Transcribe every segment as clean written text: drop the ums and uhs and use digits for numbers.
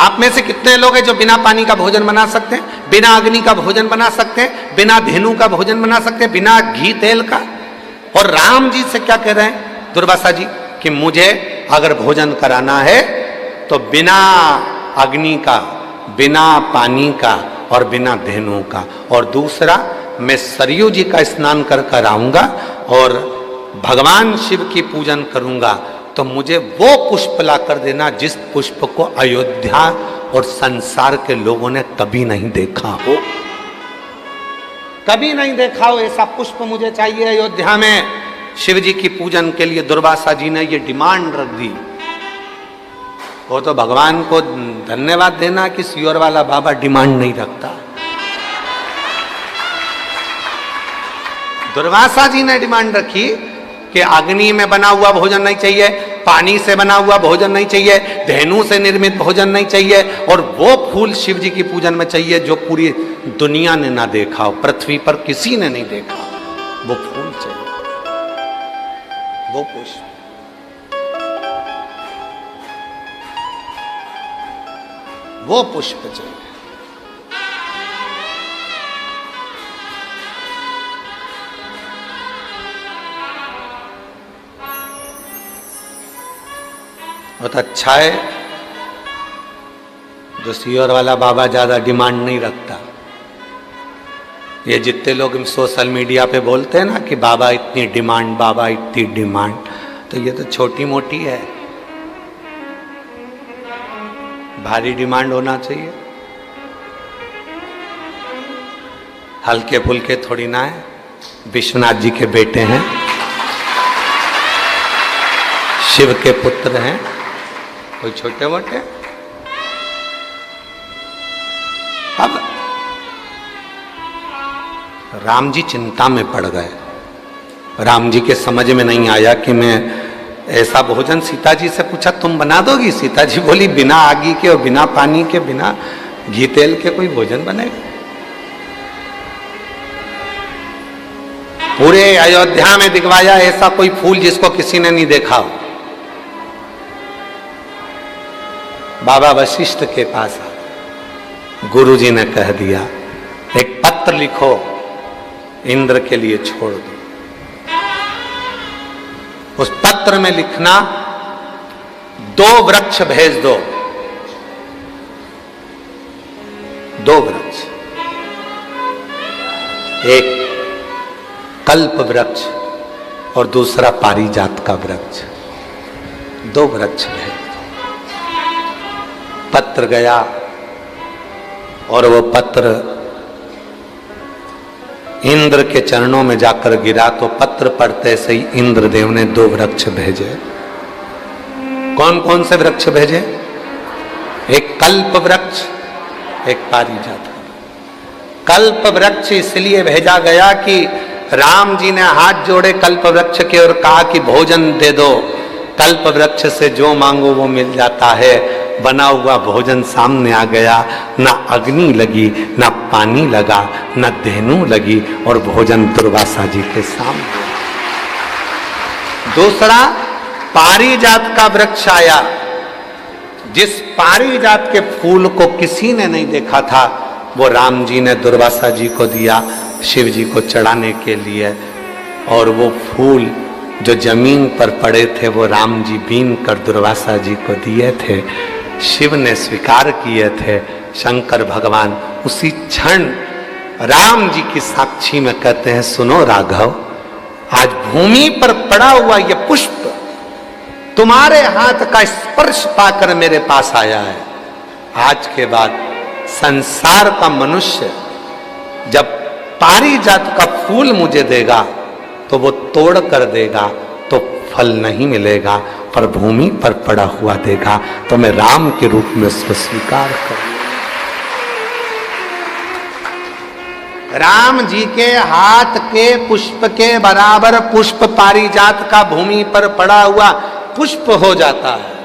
आप में से कितने लोग हैं जो बिना पानी का भोजन बना सकते हैं, बिना अग्नि का भोजन बना सकते हैं, बिना धेनु का भोजन बना सकते हैं, बिना घी तेल का? और राम जी से क्या कह रहे हैं दुर्वासा जी कि मुझे अगर भोजन कराना है तो बिना अग्नि का, बिना पानी का और बिना धेनु का, और दूसरा मैं सरयू जी का स्नान कर कर आऊंगा और भगवान शिव की पूजन करूंगा, तो मुझे वो पुष्प ला कर देना जिस पुष्प को अयोध्या और संसार के लोगों ने कभी नहीं देखा हो, कभी नहीं देखा हो। ऐसा पुष्प मुझे चाहिए अयोध्या में शिव जी की पूजन के लिए। दुर्वासा जी ने ये डिमांड रख दी। वो तो भगवान को धन्यवाद देना कि सियोर वाला बाबा डिमांड नहीं रखता। दुर्वासा जी ने डिमांड रखी कि अग्नि में बना हुआ भोजन नहीं चाहिए, पानी से बना हुआ भोजन नहीं चाहिए, धेनु से निर्मित भोजन नहीं चाहिए, और वो फूल शिव जी की पूजन में चाहिए जो पूरी दुनिया ने ना देखा हो, पृथ्वी पर किसी ने नहीं देखा हो। वो फूल चाहिए, वो पुष्प। वो पुष्प चाहिए। बहुत अच्छा है जो सियोर वाला बाबा ज्यादा डिमांड नहीं रखता। ये जितने लोग सोशल मीडिया पे बोलते हैं ना कि बाबा इतनी डिमांड, बाबा इतनी डिमांड, तो ये तो छोटी मोटी है। भारी डिमांड होना चाहिए, हल्के फुल्के थोड़ी ना है। विश्वनाथ जी के बेटे हैं, शिव के पुत्र हैं, कोई छोटे मोटे। अब राम जी चिंता में पड़ गए। राम जी के समझ में नहीं आया कि मैं ऐसा भोजन, सीता जी से पूछा तुम बना दोगी? सीता जी बोली बिना आगी के और बिना पानी के, बिना घी तेल के कोई भोजन बनेगा? पूरे अयोध्या में दिखवाया ऐसा कोई फूल जिसको किसी ने नहीं देखा हो। बाबा वशिष्ठ के पास गुरुजी ने कह दिया एक पत्र लिखो, इंद्र के लिए छोड़ दो। उस पत्र में लिखना 2 वृक्ष भेज दो, 2 वृक्ष, एक कल्प वृक्ष और दूसरा पारिजात का वृक्ष। 2 वृक्ष भेज दो। पत्र गया और वो पत्र इंद्र के चरणों में जाकर गिरा, तो पत्र पढ़ते से ही इंद्रदेव ने 2 वृक्ष भेजे। कौन कौन से वृक्ष भेजे? एक कल्प वृक्ष, एक पारिजात। कल्प वृक्ष इसलिए भेजा गया कि राम जी ने हाथ जोड़े कल्प वृक्ष के और कहा कि भोजन दे दो। कल्प वृक्ष से जो मांगो वो मिल जाता है। बना हुआ भोजन सामने आ गया, ना अग्नि लगी, ना पानी लगा, ना धेनु लगी, और भोजन दुर्वासा जी के सामने। दूसरा पारिजात का वृक्ष आया, जिस पारिजात के फूल को किसी ने नहीं देखा था, वो राम जी ने दुर्वासा जी को दिया शिव जी को चढ़ाने के लिए। और वो फूल जो जमीन पर पड़े थे वो राम जी बीन कर दुर्वासा जी को दिए थे। शिव ने स्वीकार किए थे। शंकर भगवान उसी क्षण राम जी की साक्षी में कहते हैं, सुनो राघव, आज भूमि पर पड़ा हुआ ये पुष्प तुम्हारे हाथ का स्पर्श पाकर मेरे पास आया है। आज के बाद संसार का मनुष्य जब पारिजात का फूल मुझे देगा तो वो तोड़ कर देगा तो फल नहीं मिलेगा, पर भूमि पर पड़ा हुआ देगा तो मैं राम के रूप में उसको स्वीकार करूंगा। राम जी के हाथ के पुष्प के बराबर पुष्प पारिजात का भूमि पर पड़ा हुआ पुष्प हो जाता है।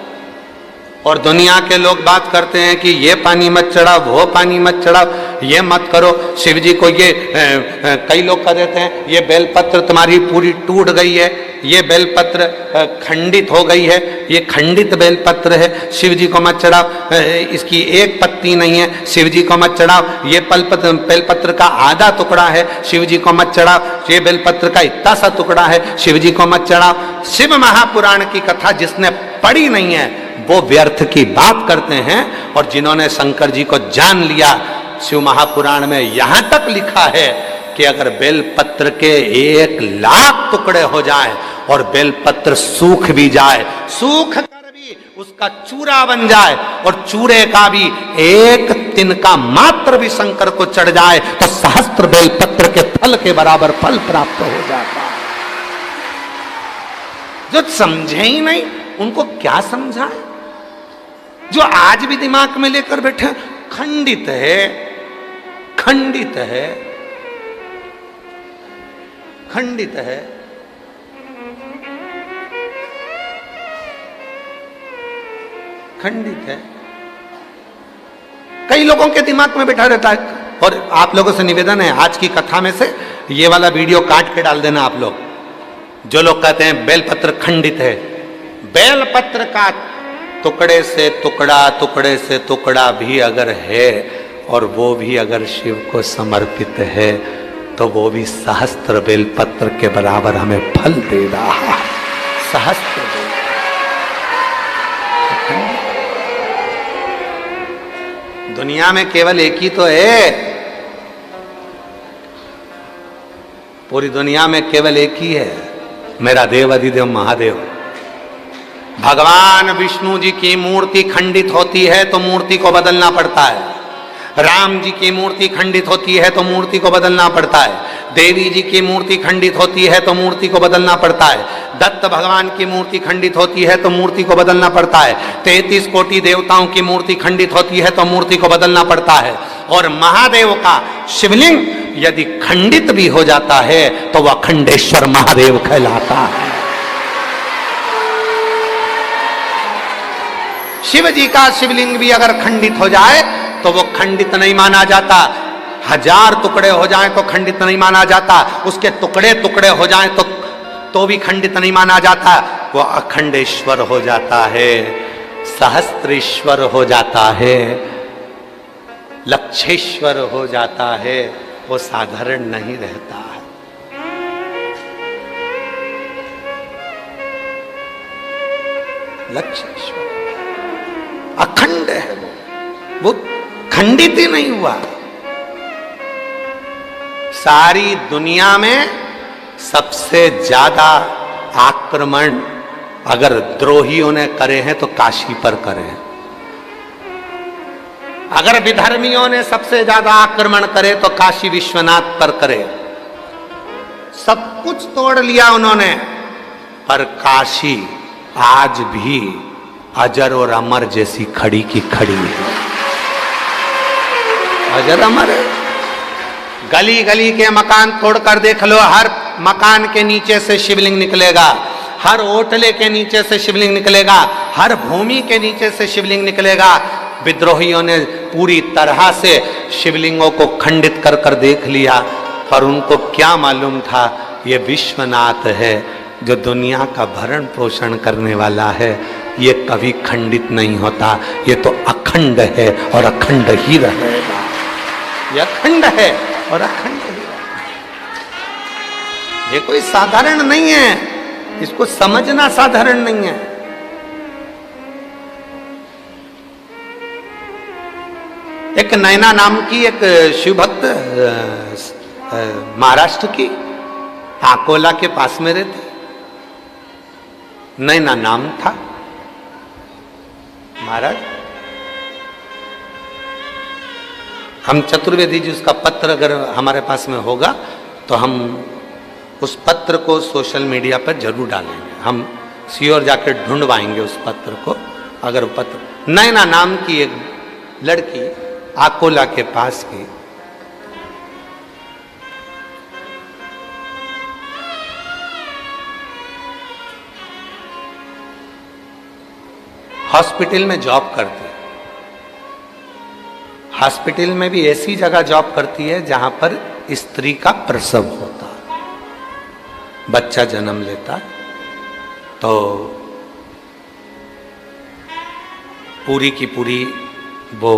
और दुनिया के लोग बात करते हैं कि ये पानी मत चढ़ाओ, वो पानी मत चढ़ाओ। ये मत करो, शिव जी को ये कई लोग कह देते हैं ये बेलपत्र तुम्हारी पूरी टूट गई है, ये बेलपत्र खंडित हो गई है, ये खंडित बेलपत्र है, शिव जी को मत चढ़ाओ, इसकी एक पत्ती नहीं है, शिव जी को मत चढ़ाओ, ये बेलपत्र का आधा टुकड़ा है, शिव जी को मत चढ़ाओ, ये बेलपत्र का इतना सा टुकड़ा है, शिव जी को मत चढ़ाओ। शिव महापुराण की कथा जिसने पढ़ी नहीं है वो व्यर्थ की बात करते हैं, और जिन्होंने शंकर जी को जान लिया, शिव महापुराण में यहां तक लिखा है कि अगर बेलपत्र के 1,00,000 टुकड़े हो जाए और बेलपत्र सूख भी जाए, सूख कर भी उसका चूरा बन जाए, और चूरे का भी एक तिनका मात्र भी शंकर को चढ़ जाए तो सहस्त्र बेलपत्र के फल के बराबर फल प्राप्त हो जाता है। जो समझे ही नहीं उनको क्या समझाए? जो आज भी दिमाग में लेकर बैठे खंडित है, खंडित है, खंडित है। खंडित है, कई लोगों के दिमाग में बैठा रहता है। और आप लोगों से निवेदन है, आज की कथा में से ये वाला वीडियो काट के डाल देना आप लोग। जो लोग कहते हैं बेलपत्र खंडित है, बेलपत्र का टुकड़े से टुकड़ा, टुकड़े से टुकड़ा भी अगर है और वो भी अगर शिव को समर्पित है तो वो भी सहस्त्र बेलपत्र के बराबर हमें फल दे रहा है। सहस्त्र दुनिया में केवल एक ही तो है, पूरी दुनिया में केवल एक ही है, मेरा देव अधिदेव महादेव। भगवान विष्णु जी की मूर्ति खंडित होती है तो मूर्ति को बदलना पड़ता है, राम जी की मूर्ति खंडित होती है तो मूर्ति को बदलना पड़ता है, देवी जी की मूर्ति खंडित होती है तो मूर्ति को बदलना पड़ता है, दत्त भगवान की मूर्ति खंडित होती है तो मूर्ति को बदलना पड़ता है, 33 कोटि देवताओं की मूर्ति खंडित होती है तो मूर्ति को बदलना पड़ता है, और महादेव का शिवलिंग यदि खंडित भी हो जाता है तो वह अखंडेश्वर महादेव कहलाता है। शिव जी का शिवलिंग भी अगर खंडित हो जाए तो वो खंडित नहीं माना जाता, 1000 टुकड़े हो जाएं तो खंडित नहीं माना जाता, उसके टुकड़े टुकड़े हो जाएं तो भी खंडित नहीं माना जाता, वो अखंडेश्वर हो जाता है, सहस्त्रेश्वर हो जाता है, लक्षेश्वर हो जाता है, वो साधारण नहीं रहता है। लक्षेश्वर अखंड है, वो खंडित ही नहीं हुआ। सारी दुनिया में सबसे ज्यादा आक्रमण अगर द्रोहियों ने करे हैं तो काशी पर करे हैं। अगर विधर्मियों ने सबसे ज्यादा आक्रमण करे तो काशी विश्वनाथ पर करे। सब कुछ तोड़ लिया उन्होंने, पर काशी आज भी अजर और अमर जैसी खड़ी की खड़ी है। अजर अमर है। गली गली के मकान तोड़कर देख लो, हर मकान के नीचे से शिवलिंग निकलेगा, हर ओटले के नीचे से शिवलिंग निकलेगा, हर भूमि के नीचे से शिवलिंग निकलेगा। विद्रोहियों ने पूरी तरह से शिवलिंगों को खंडित कर कर देख लिया, पर उनको क्या मालूम था ये विश्वनाथ है जो दुनिया का भरण पोषण करने वाला है, ये कभी खंडित नहीं होता, ये तो अखंड है और अखंड ही रहेगा। ये अखंड है और अखंड ही रहेगा। ये कोई साधारण नहीं है, इसको समझना साधारण नहीं है। एक नैना नाम की एक शिवभक्त महाराष्ट्र की अकोला के पास में रहती, नैना नाम था। महाराज हम चतुर्वेदी जी उसका पत्र अगर हमारे पास में होगा तो हम उस पत्र को सोशल मीडिया पर जरूर डालेंगे। हम श्योर जाकर ढूंढवाएंगे उस पत्र को। अगर वो पत्र, नैना नाम की एक लड़की अकोला के पास की, हॉस्पिटल में जॉब करती, हॉस्पिटल में भी ऐसी जगह जॉब करती है जहां पर स्त्री का प्रसव होता है, बच्चा जन्म लेता है, तो पूरी की पूरी वो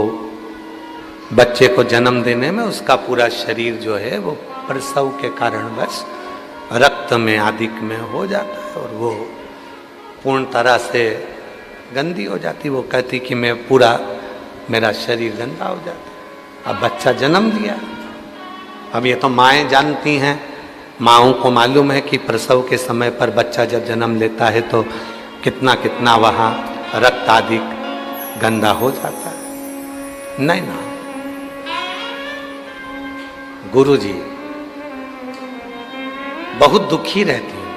बच्चे को जन्म देने में उसका पूरा शरीर जो है वो प्रसव के कारण बस रक्त में आदिक में हो जाता है और वो पूर्ण तरह से गंदी हो जाती। वो कहती कि मैं पूरा मेरा शरीर गंदा हो जाता। अब बच्चा जन्म दिया, अब ये तो माएँ जानती हैं, माँओं को मालूम है कि प्रसव के समय पर बच्चा जब जन्म लेता है तो कितना कितना वहाँ रक्त आदि गंदा हो जाता है। नहीं ना, गुरुजी बहुत दुखी रहती हूँ,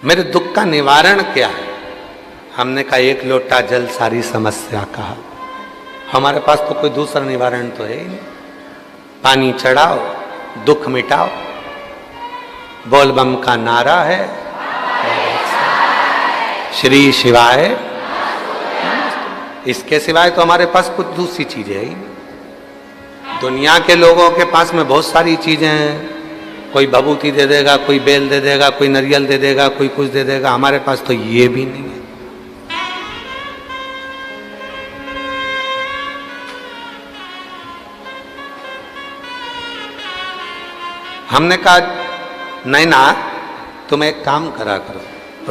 मेरे दुख का निवारण क्या है? हमने कहा एक लोटा जल सारी समस्या का हल। हमारे पास तो कोई दूसरा निवारण तो है ही नहीं। पानी चढ़ाओ, दुख मिटाओ, बोल बम का नारा है, श्री शिवाय, इसके सिवाय तो हमारे पास कुछ दूसरी चीजें है ही नहीं। दुनिया के लोगों के पास में बहुत सारी चीजें हैं, कोई भभूति दे देगा, कोई बेल दे देगा, कोई नारियल दे देगा, कोई कुछ दे देगा, हमारे पास तो ये भी नहीं है। हमने कहा नहीं ना, तुम एक काम करा करो,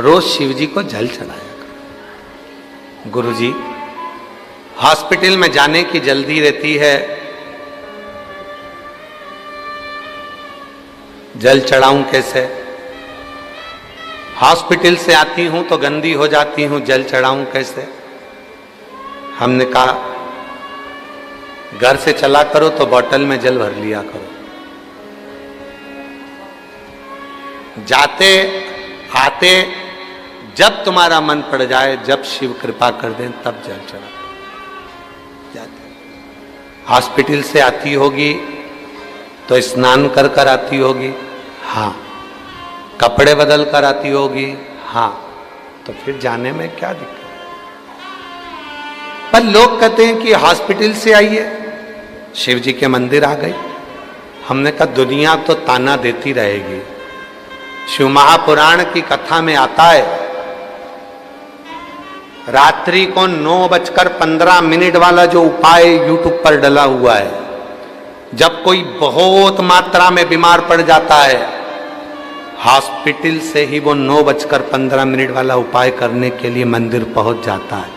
रोज शिव जी को जल चढ़ाया करो। गुरुजी हॉस्पिटल में जाने की जल्दी रहती है, जल चढ़ाऊं कैसे? हॉस्पिटल से आती हूं तो गंदी हो जाती हूं, जल चढ़ाऊं कैसे? हमने कहा घर से चला करो तो बोतल में जल भर लिया करो, जाते आते जब तुम्हारा मन पड़ जाए, जब शिव कृपा कर दें तब जल चढ़ा जाते। हॉस्पिटल से आती होगी तो स्नान कर कर आती होगी, हाँ। कपड़े बदल कर आती होगी, हाँ। तो फिर जाने में क्या दिक्कत? पर लोग कहते हैं कि हॉस्पिटल से आइए, शिव जी के मंदिर आ गई। हमने कहा दुनिया तो ताना देती रहेगी। शिव महापुराण की कथा में आता है, रात्रि को 9:15 वाला जो उपाय यूट्यूब पर डला हुआ है, जब कोई बहुत मात्रा में बीमार पड़ जाता है, हॉस्पिटल से ही वो 9:15 वाला उपाय करने के लिए मंदिर पहुंच जाता है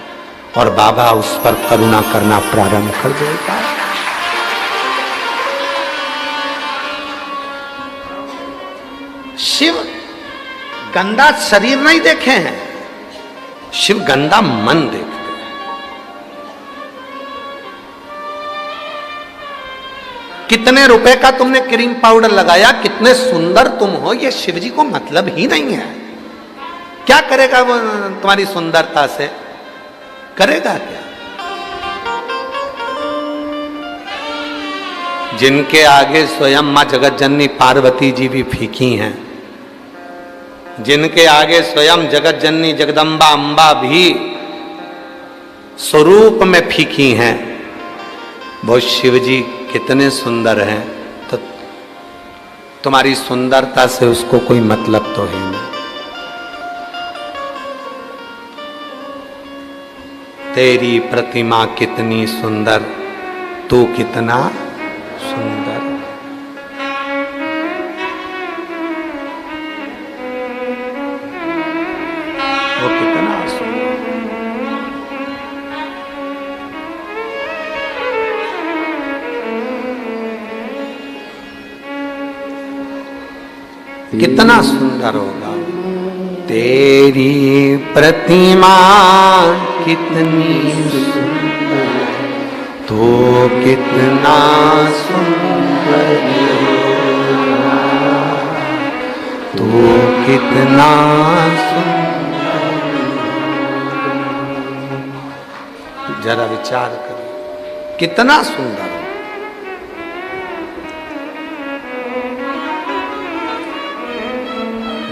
और बाबा उस पर करुणा करना प्रारंभ कर देता है। शिव गंदा शरीर नहीं देखे हैं, शिव गंदा मन देखते हैं। कितने रुपए का तुमने क्रीम पाउडर लगाया, कितने सुंदर तुम हो, ये शिव जी को मतलब ही नहीं है। क्या करेगा वो तुम्हारी सुंदरता से? करेगा क्या? जिनके आगे स्वयं मां जगत जननी पार्वती जी भी फीकी हैं, जिनके आगे स्वयं जगत जननी जगदम्बा अम्बा भी स्वरूप में फीकी हैं, वो शिव जी कितने सुंदर हैं, तो तुम्हारी सुंदरता से उसको कोई मतलब तो है नहीं। तेरी प्रतिमा कितनी सुंदर, तू कितना सुंदर। वो कितना सुंदर, कितना सुंदर होगा। तेरी प्रतिमा कितनी सुंदर, तो कितना सुंदर, तो कितना सुंदर। जरा विचार करो, कितना सुंदर।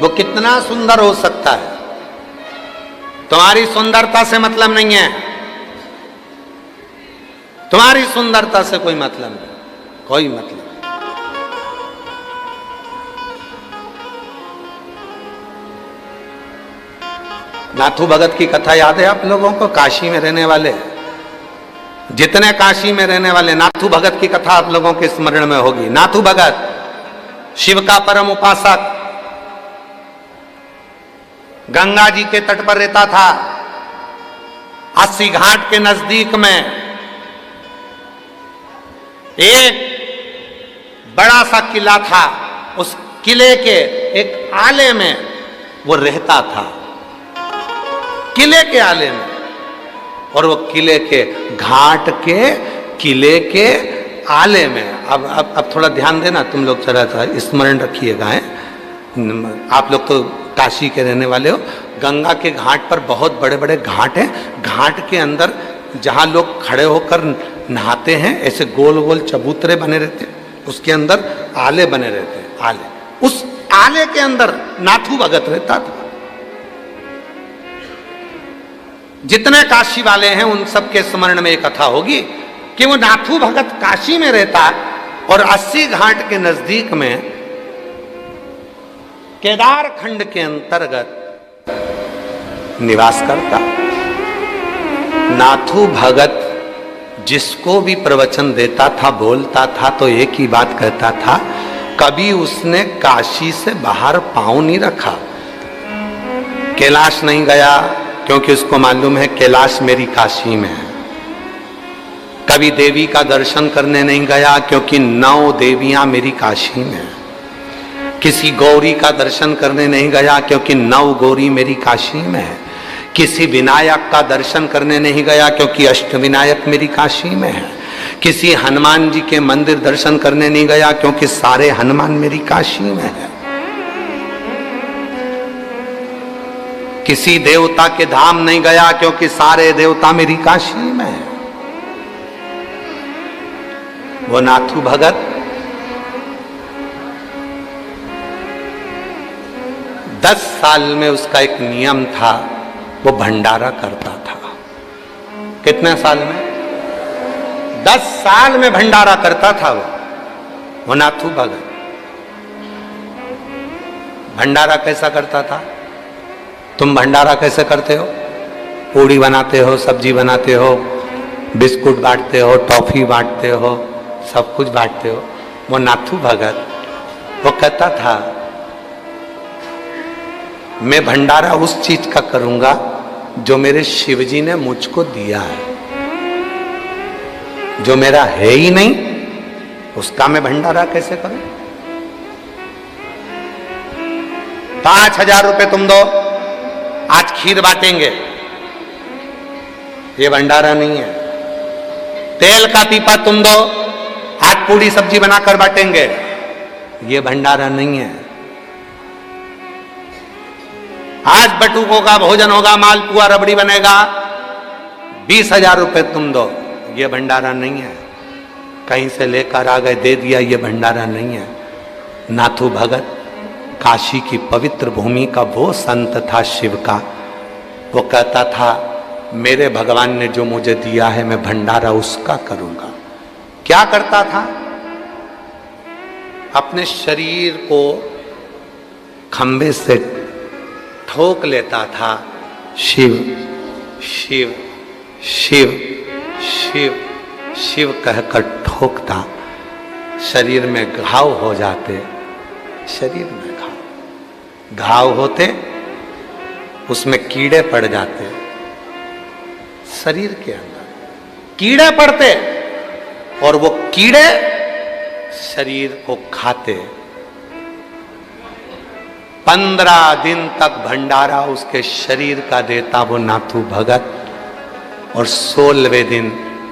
वो कितना सुंदर हो सकता है? तुम्हारी सुंदरता से मतलब नहीं है, तुम्हारी सुंदरता से कोई मतलब नहीं, कोई मतलब। नाथू भगत की कथा याद है आप लोगों को? काशी में रहने वाले, जितने काशी में रहने वाले, नाथू भगत की कथा आप लोगों के स्मरण में होगी। नाथू भगत शिव का परम उपासक, गंगा जी के तट पर रहता था। 80 घाट के नजदीक में एक बड़ा सा किला था। उस किले के एक आले में वो रहता था, किले के आले में। और वो किले के घाट के किले के आले में। अब थोड़ा ध्यान देना तुम लोग, जरा सा स्मरण रखिएगा। आप लोग तो काशी के रहने वाले हो। गंगा के घाट पर बहुत बड़े बड़े घाट हैं। घाट के अंदर जहां लोग खड़े होकर नहाते हैं, ऐसे गोल गोल चबूतरे बने रहते हैं, उसके अंदर आले बने रहते हैं। आले, उस आले के अंदर नाथू भगत रहता था। जितने काशी वाले हैं उन सबके स्मरण में एक कथा होगी कि वो नाथू भगत काशी में रहता और 80 घाट के नजदीक में केदार खंड के अंतर्गत निवास करता। नाथू भगत जिसको भी प्रवचन देता था, बोलता था, तो एक ही बात कहता था, कभी उसने काशी से बाहर पांव नहीं रखा। कैलाश नहीं गया क्योंकि उसको मालूम है कैलाश मेरी काशी में है। कभी देवी का दर्शन करने नहीं गया क्योंकि 9 देवियां मेरी काशी में है। किसी गौरी का दर्शन करने नहीं गया क्योंकि 9 गौरी मेरी काशी में है। किसी विनायक का दर्शन करने नहीं गया क्योंकि अष्टविनायक मेरी काशी में है। किसी हनुमान जी के मंदिर दर्शन करने नहीं गया क्योंकि सारे हनुमान मेरी काशी में है। किसी देवता के धाम नहीं गया क्योंकि सारे देवता मेरी काशी में है। वो नाथू भगत 10 साल में उसका एक नियम था, वो भंडारा करता था। कितने साल में? 10 साल में भंडारा करता था वो नाथू भगत। भंडारा कैसा करता था? तुम भंडारा कैसे करते हो? पूड़ी बनाते हो, सब्जी बनाते हो, बिस्कुट बांटते हो, टॉफी बांटते हो, सब कुछ बांटते हो। वो नाथू भगत वो कहता था, मैं भंडारा उस चीज का करूंगा जो मेरे शिव जी ने मुझको दिया है। जो मेरा है ही नहीं उसका मैं भंडारा कैसे करूं? 5000 रुपए तुम दो, आज खीर बांटेंगे, ये भंडारा नहीं है। तेल का पीपा तुम दो, आज पूरी सब्जी बनाकर बांटेंगे, ये भंडारा नहीं है। आज बटुकों का भोजन होगा, मालपुआ रबड़ी बनेगा, 20,000 रुपए तुम दो, ये भंडारा नहीं है। कहीं से लेकर आ गए दे दिया, ये भंडारा नहीं है। नाथू भगत काशी की पवित्र भूमि का वो संत था शिव का। वो कहता था, मेरे भगवान ने जो मुझे दिया है मैं भंडारा उसका करूंगा। क्या करता था? अपने शरीर को खंबे से ठोक लेता था, शिव शिव शिव शिव शिव कहकर ठोकता। शरीर में घाव हो जाते, शरीर में घाव होते, उसमें कीड़े पड़ जाते। शरीर के अंदर कीड़े पड़ते और वो कीड़े शरीर को खाते। 15 दिन तक भंडारा उसके शरीर का देता वो नाथू भगत, और 16वें दिन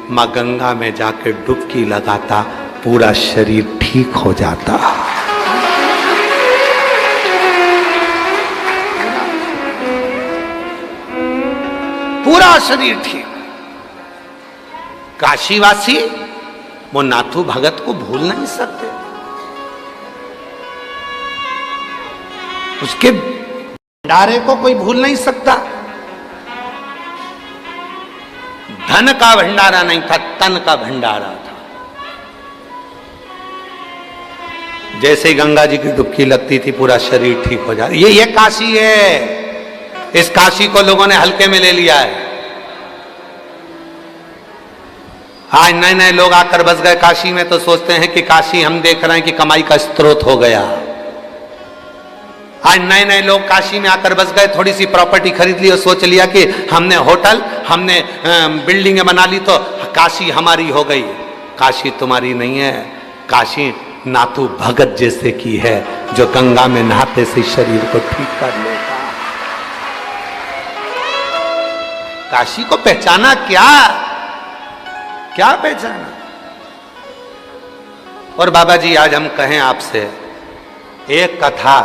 मां गंगा में जाके डुबकी लगाता, पूरा शरीर ठीक हो जाता। पूरा शरीर ठीक। काशीवासी वो नाथू भगत को भूल नहीं सकते। उसके भंडारे को कोई भूल नहीं सकता। धन का भंडारा नहीं था, तन का भंडारा था। जैसे ही गंगा जी की डुबकी लगती थी पूरा शरीर ठीक हो जाता। ये काशी है। इस काशी को लोगों ने हल्के में ले लिया है। आज नए नए लोग आकर बस गए काशी में तो सोचते हैं कि काशी हम देख रहे हैं कि कमाई का स्रोत हो गया। आज नए नए लोग काशी में आकर बस गए, थोड़ी सी प्रॉपर्टी खरीद ली और सोच लिया कि हमने होटल, हमने बिल्डिंगें बना ली तो काशी हमारी हो गई। काशी तुम्हारी नहीं है, काशी नाथू भगत जैसे की है, जो गंगा में नहाते से शरीर को ठीक कर लेता। काशी को पहचाना क्या पहचाना? और बाबा जी आज हम कहें आपसे एक कथा,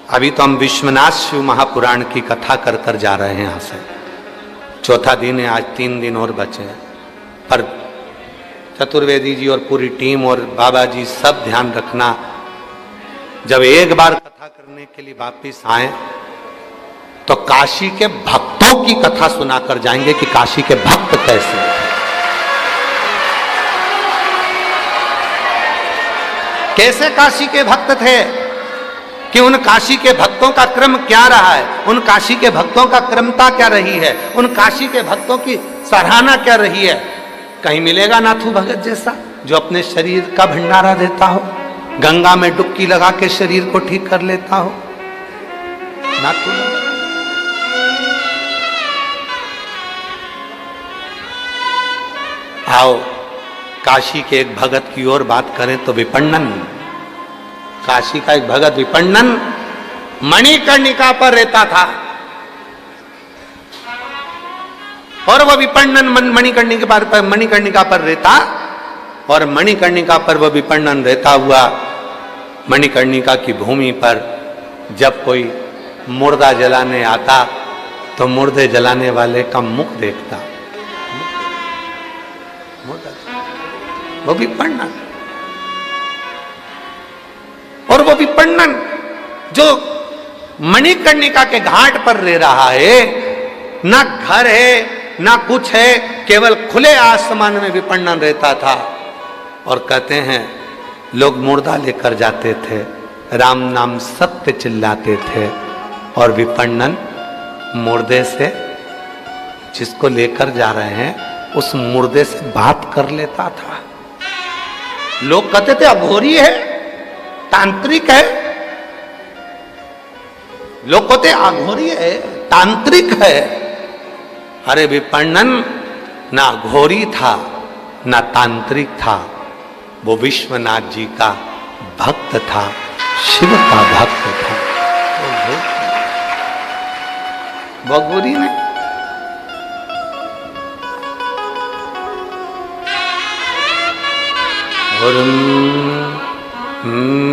अभी तो हम विश्वनाथ शिव महापुराण की कथा कर कर जा रहे हैं। यहां से चौथा दिन है, आज 3 दिन और बचे हैं। पर चतुर्वेदी जी और पूरी टीम और बाबा जी सब ध्यान रखना, जब एक बार कथा करने के लिए वापिस आए तो काशी के भक्तों की कथा सुनाकर जाएंगे कि काशी के भक्त कैसे हैं। कैसे काशी के भक्त थे, कि उन काशी के भक्तों का क्रम क्या रहा है, उन काशी के भक्तों का क्रमता क्या रही है, उन काशी के भक्तों की सराहना क्या रही है। कहीं मिलेगा नाथू भगत जैसा जो अपने शरीर का भंडारा देता हो, गंगा में डुबकी लगा के शरीर को ठीक कर लेता हो। नाथू आओ काशी के एक भगत की ओर बात करें तो विपन्नन, काशी का एक भगत विपन्नन मणिकर्णिका पर रहता था। और वह विपन्नन मणिकर्णिका पर रहता, और मणिकर्णिका पर वह विपन्नन रहता हुआ मणिकर्णिका की भूमि पर जब कोई मुर्दा जलाने आता तो मुर्दे जलाने वाले का मुख देखता। वो विपन्नन, और वो विपन्नन जो मणिकर्णिका के घाट पर रह रहा है, ना घर है ना कुछ है, केवल खुले आसमान में विपन्नन रहता था। और कहते हैं लोग मुर्दा लेकर जाते थे, राम नाम सत्य चिल्लाते थे, और विपन्नन मुर्दे से, जिसको लेकर जा रहे हैं उस मुर्दे से बात कर लेता था। लोग कहते थे अघोरी है, तांत्रिक है। लोग कहते अघोरी है, तांत्रिक है। अरे विपन्नन ना अघोरी था ना तांत्रिक था, वो विश्वनाथ जी का भक्त था, शिव का भक्त था। वो अघोरी नहीं। और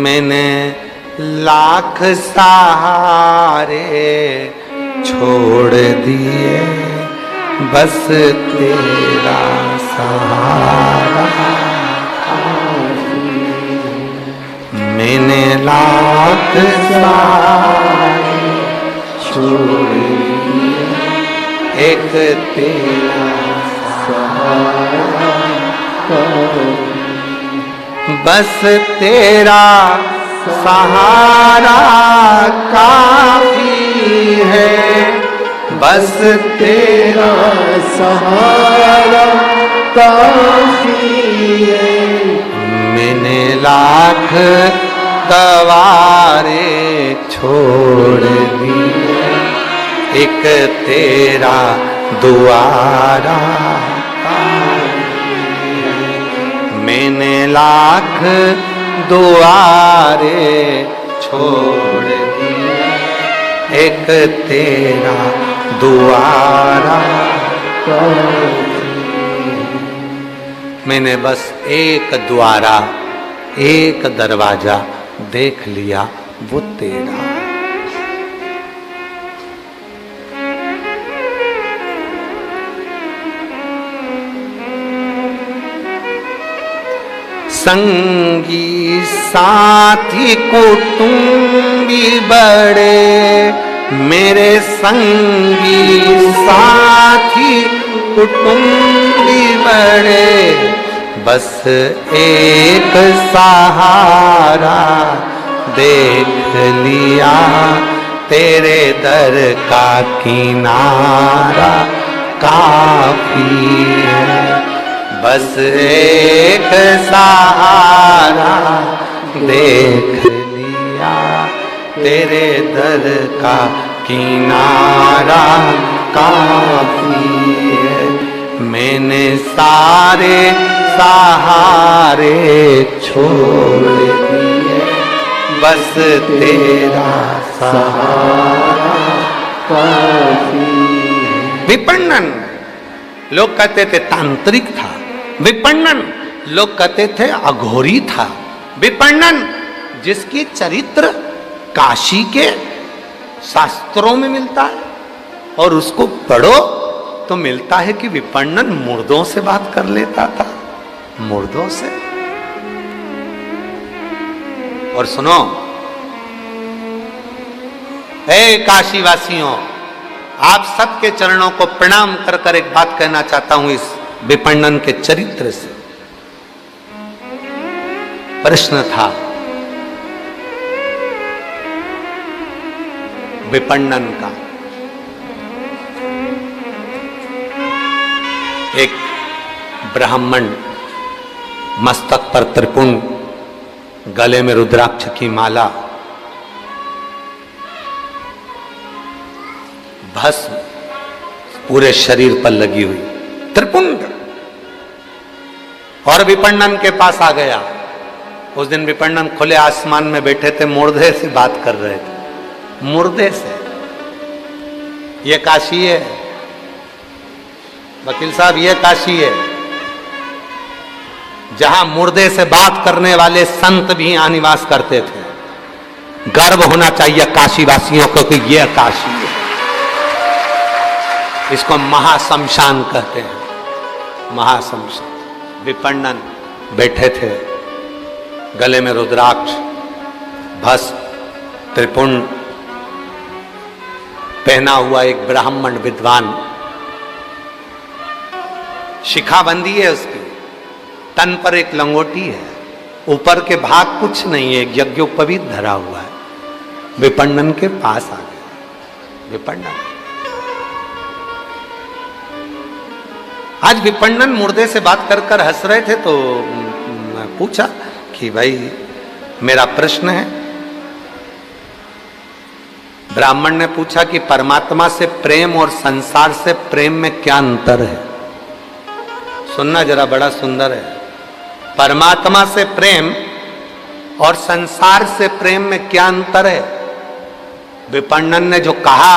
मैंने लाख सहारे छोड़ दिए, बस तेरा सहारा। मैंने लाख सहारे छोड़ दिए, एक तेरा सहारा, बस तेरा सहारा काफी है, बस तेरा सहारा काफी है। मैंने लाख गवारे छोड़ दिए, एक तेरा दुआरा। मैंने लाख दुआरे छोड़ दिए, एक तेरा दुआरा। मैंने बस एक द्वारा, एक दरवाजा देख लिया, वो तेरा। संगी साथी कुटुंबी बड़े, मेरे संगी साथी कुटुंबी बड़े, बस एक सहारा देख लिया, तेरे दर का किनारा काफी है। बस एक सहारा देख लिया, तेरे दर का किनारा काफी है। मैंने सारे सहारे छोड़ दिए, बस तेरा सहारा काफी है। विपणन लोग कहते थे तांत्रिक था, विपणन लोग कहते थे अघोरी था, विपणन जिसकी चरित्र काशी के शास्त्रों में मिलता है और उसको पढ़ो तो मिलता है कि विपणन मुर्दों से बात कर लेता था, मुर्दों से। और सुनो, हे काशी वासियों, आप सबके चरणों को प्रणाम कर कर एक बात कहना चाहता हूं इस विपणन के चरित्र से। प्रश्न था विपणन का। एक ब्राह्मण मस्तक पर त्रिपुंड, गले में रुद्राक्ष की माला, भस्म पूरे शरीर पर लगी हुई, त्रिपुंड, और विपणन के पास आ गया। उस दिन विपणन खुले आसमान में बैठे थे, मुर्दे से बात कर रहे थे, मुर्दे से। ये काशी है वकील साहब, ये काशी है जहां मुर्दे से बात करने वाले संत भी यहां निवास करते थे। गर्व होना चाहिए काशी वासियों को कि यह काशी है। इसको महाशमशान कहते हैं, महाशमशान। विपणन बैठे थे, गले में रुद्राक्ष, भस्म, त्रिपुंड पहना हुआ एक ब्राह्मण विद्वान, शिखाबंदी है उसकी, तन पर एक लंगोटी है, ऊपर के भाग कुछ नहीं है, एक यज्ञोपवीत धरा हुआ है। विपणन के पास आ गया। विपणन आज विपणन मुर्दे से बात कर कर हंस रहे थे, तो पूछा कि भाई मेरा प्रश्न है। ब्राह्मण ने पूछा कि परमात्मा से प्रेम और संसार से प्रेम में क्या अंतर है। सुनना जरा, बड़ा सुंदर है। परमात्मा से प्रेम और संसार से प्रेम में क्या अंतर है। विपणन ने जो कहा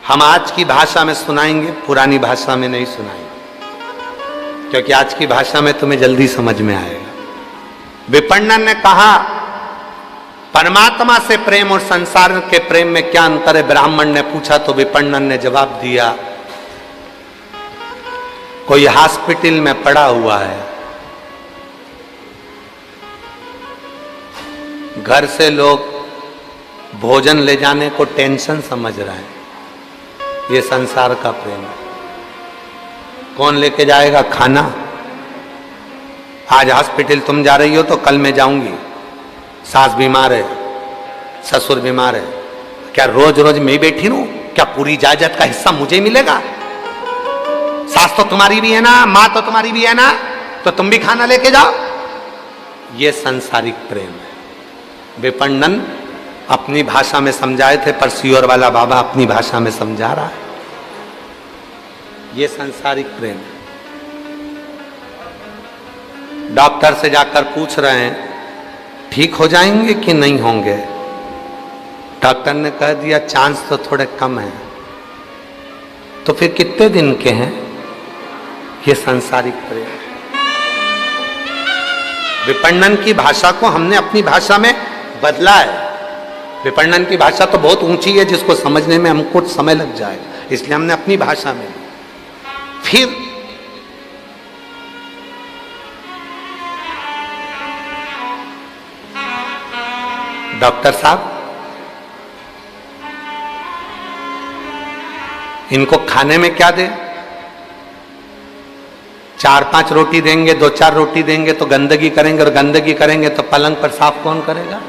हम आज की भाषा में सुनाएंगे, पुरानी भाषा में नहीं सुनाएंगे, क्योंकि आज की भाषा में तुम्हें जल्दी समझ में आएगा। विपणन ने कहा परमात्मा से प्रेम और संसार के प्रेम में क्या अंतर है। ब्राह्मण ने पूछा तो विपणन ने जवाब दिया, कोई हॉस्पिटल में पड़ा हुआ है, घर से लोग भोजन ले जाने को टेंशन समझ रहे हैं, ये संसार का प्रेम है। कौन लेके जाएगा खाना। आज हॉस्पिटल तुम जा रही हो तो कल मैं जाऊंगी, सास बीमार है, ससुर बीमार है, क्या रोज रोज मैं बैठी रहूं? क्या पूरी जायदाद का हिस्सा मुझे मिलेगा? सास तो तुम्हारी भी है ना, मां तो तुम्हारी भी है ना, तो तुम भी खाना लेके जाओ। ये सांसारिक प्रेम है। विपणन अपनी भाषा में समझाए थे, पर सियोर वाला बाबा अपनी भाषा में समझा रहा है। ये सांसारिक प्रेम है। डॉक्टर से जाकर पूछ रहे हैं ठीक हो जाएंगे कि नहीं होंगे। डॉक्टर ने कह दिया चांस तो थोड़े कम है। तो फिर कितने दिन के हैं? ये सांसारिक प्रेम। विपणन की भाषा को हमने अपनी भाषा में बदला है। विपणन की भाषा तो बहुत ऊंची है, जिसको समझने में हमको समय लग जाएगा, इसलिए हमने अपनी भाषा में। फिर डॉक्टर साहब, इनको खाने में क्या दे? 4-5 रोटी देंगे, 2-4 रोटी देंगे तो गंदगी करेंगे, और गंदगी करेंगे तो पलंग पर साफ कौन करेगा?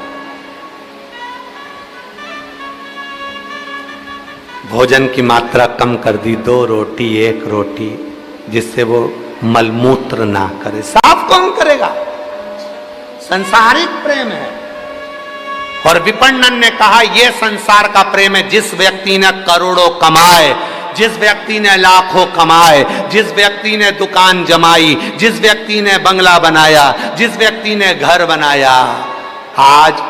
भोजन की मात्रा कम कर दी, 2 रोटी 1 रोटी, जिससे वो मलमूत्र ना करे, साफ कौन करेगा? संसारिक प्रेम है। और विपणन ने कहा यह संसार का प्रेम है। जिस व्यक्ति ने करोड़ों कमाए, जिस व्यक्ति ने लाखों कमाए, जिस व्यक्ति ने दुकान जमाई, जिस व्यक्ति ने बंगला बनाया, जिस व्यक्ति ने घर बनाया, आज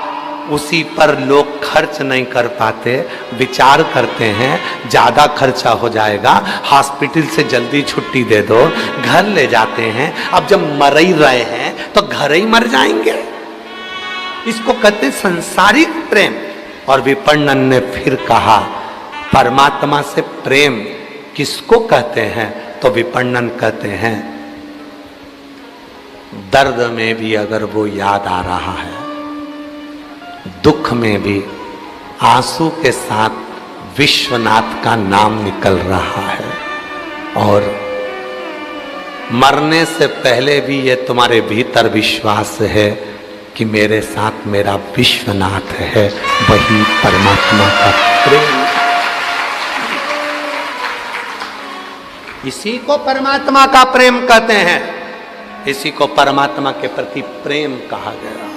उसी पर लोग खर्च नहीं कर पाते, विचार करते हैं ज्यादा खर्चा हो जाएगा, हॉस्पिटल से जल्दी छुट्टी दे दो, घर ले जाते हैं। अब जब मर ही रहे हैं तो घर ही मर जाएंगे। इसको कहते हैं संसारिक प्रेम। और विपणन ने फिर कहा परमात्मा से प्रेम किसको कहते हैं? तो विपणन कहते हैं दर्द में भी अगर वो याद आ रहा है, दुख में भी आंसू के साथ विश्वनाथ का नाम निकल रहा है, और मरने से पहले भी ये तुम्हारे भीतर विश्वास है कि मेरे साथ मेरा विश्वनाथ है, वही परमात्मा का प्रेम। इसी को परमात्मा का प्रेम कहते हैं, इसी को परमात्मा के प्रति प्रेम कहा गया।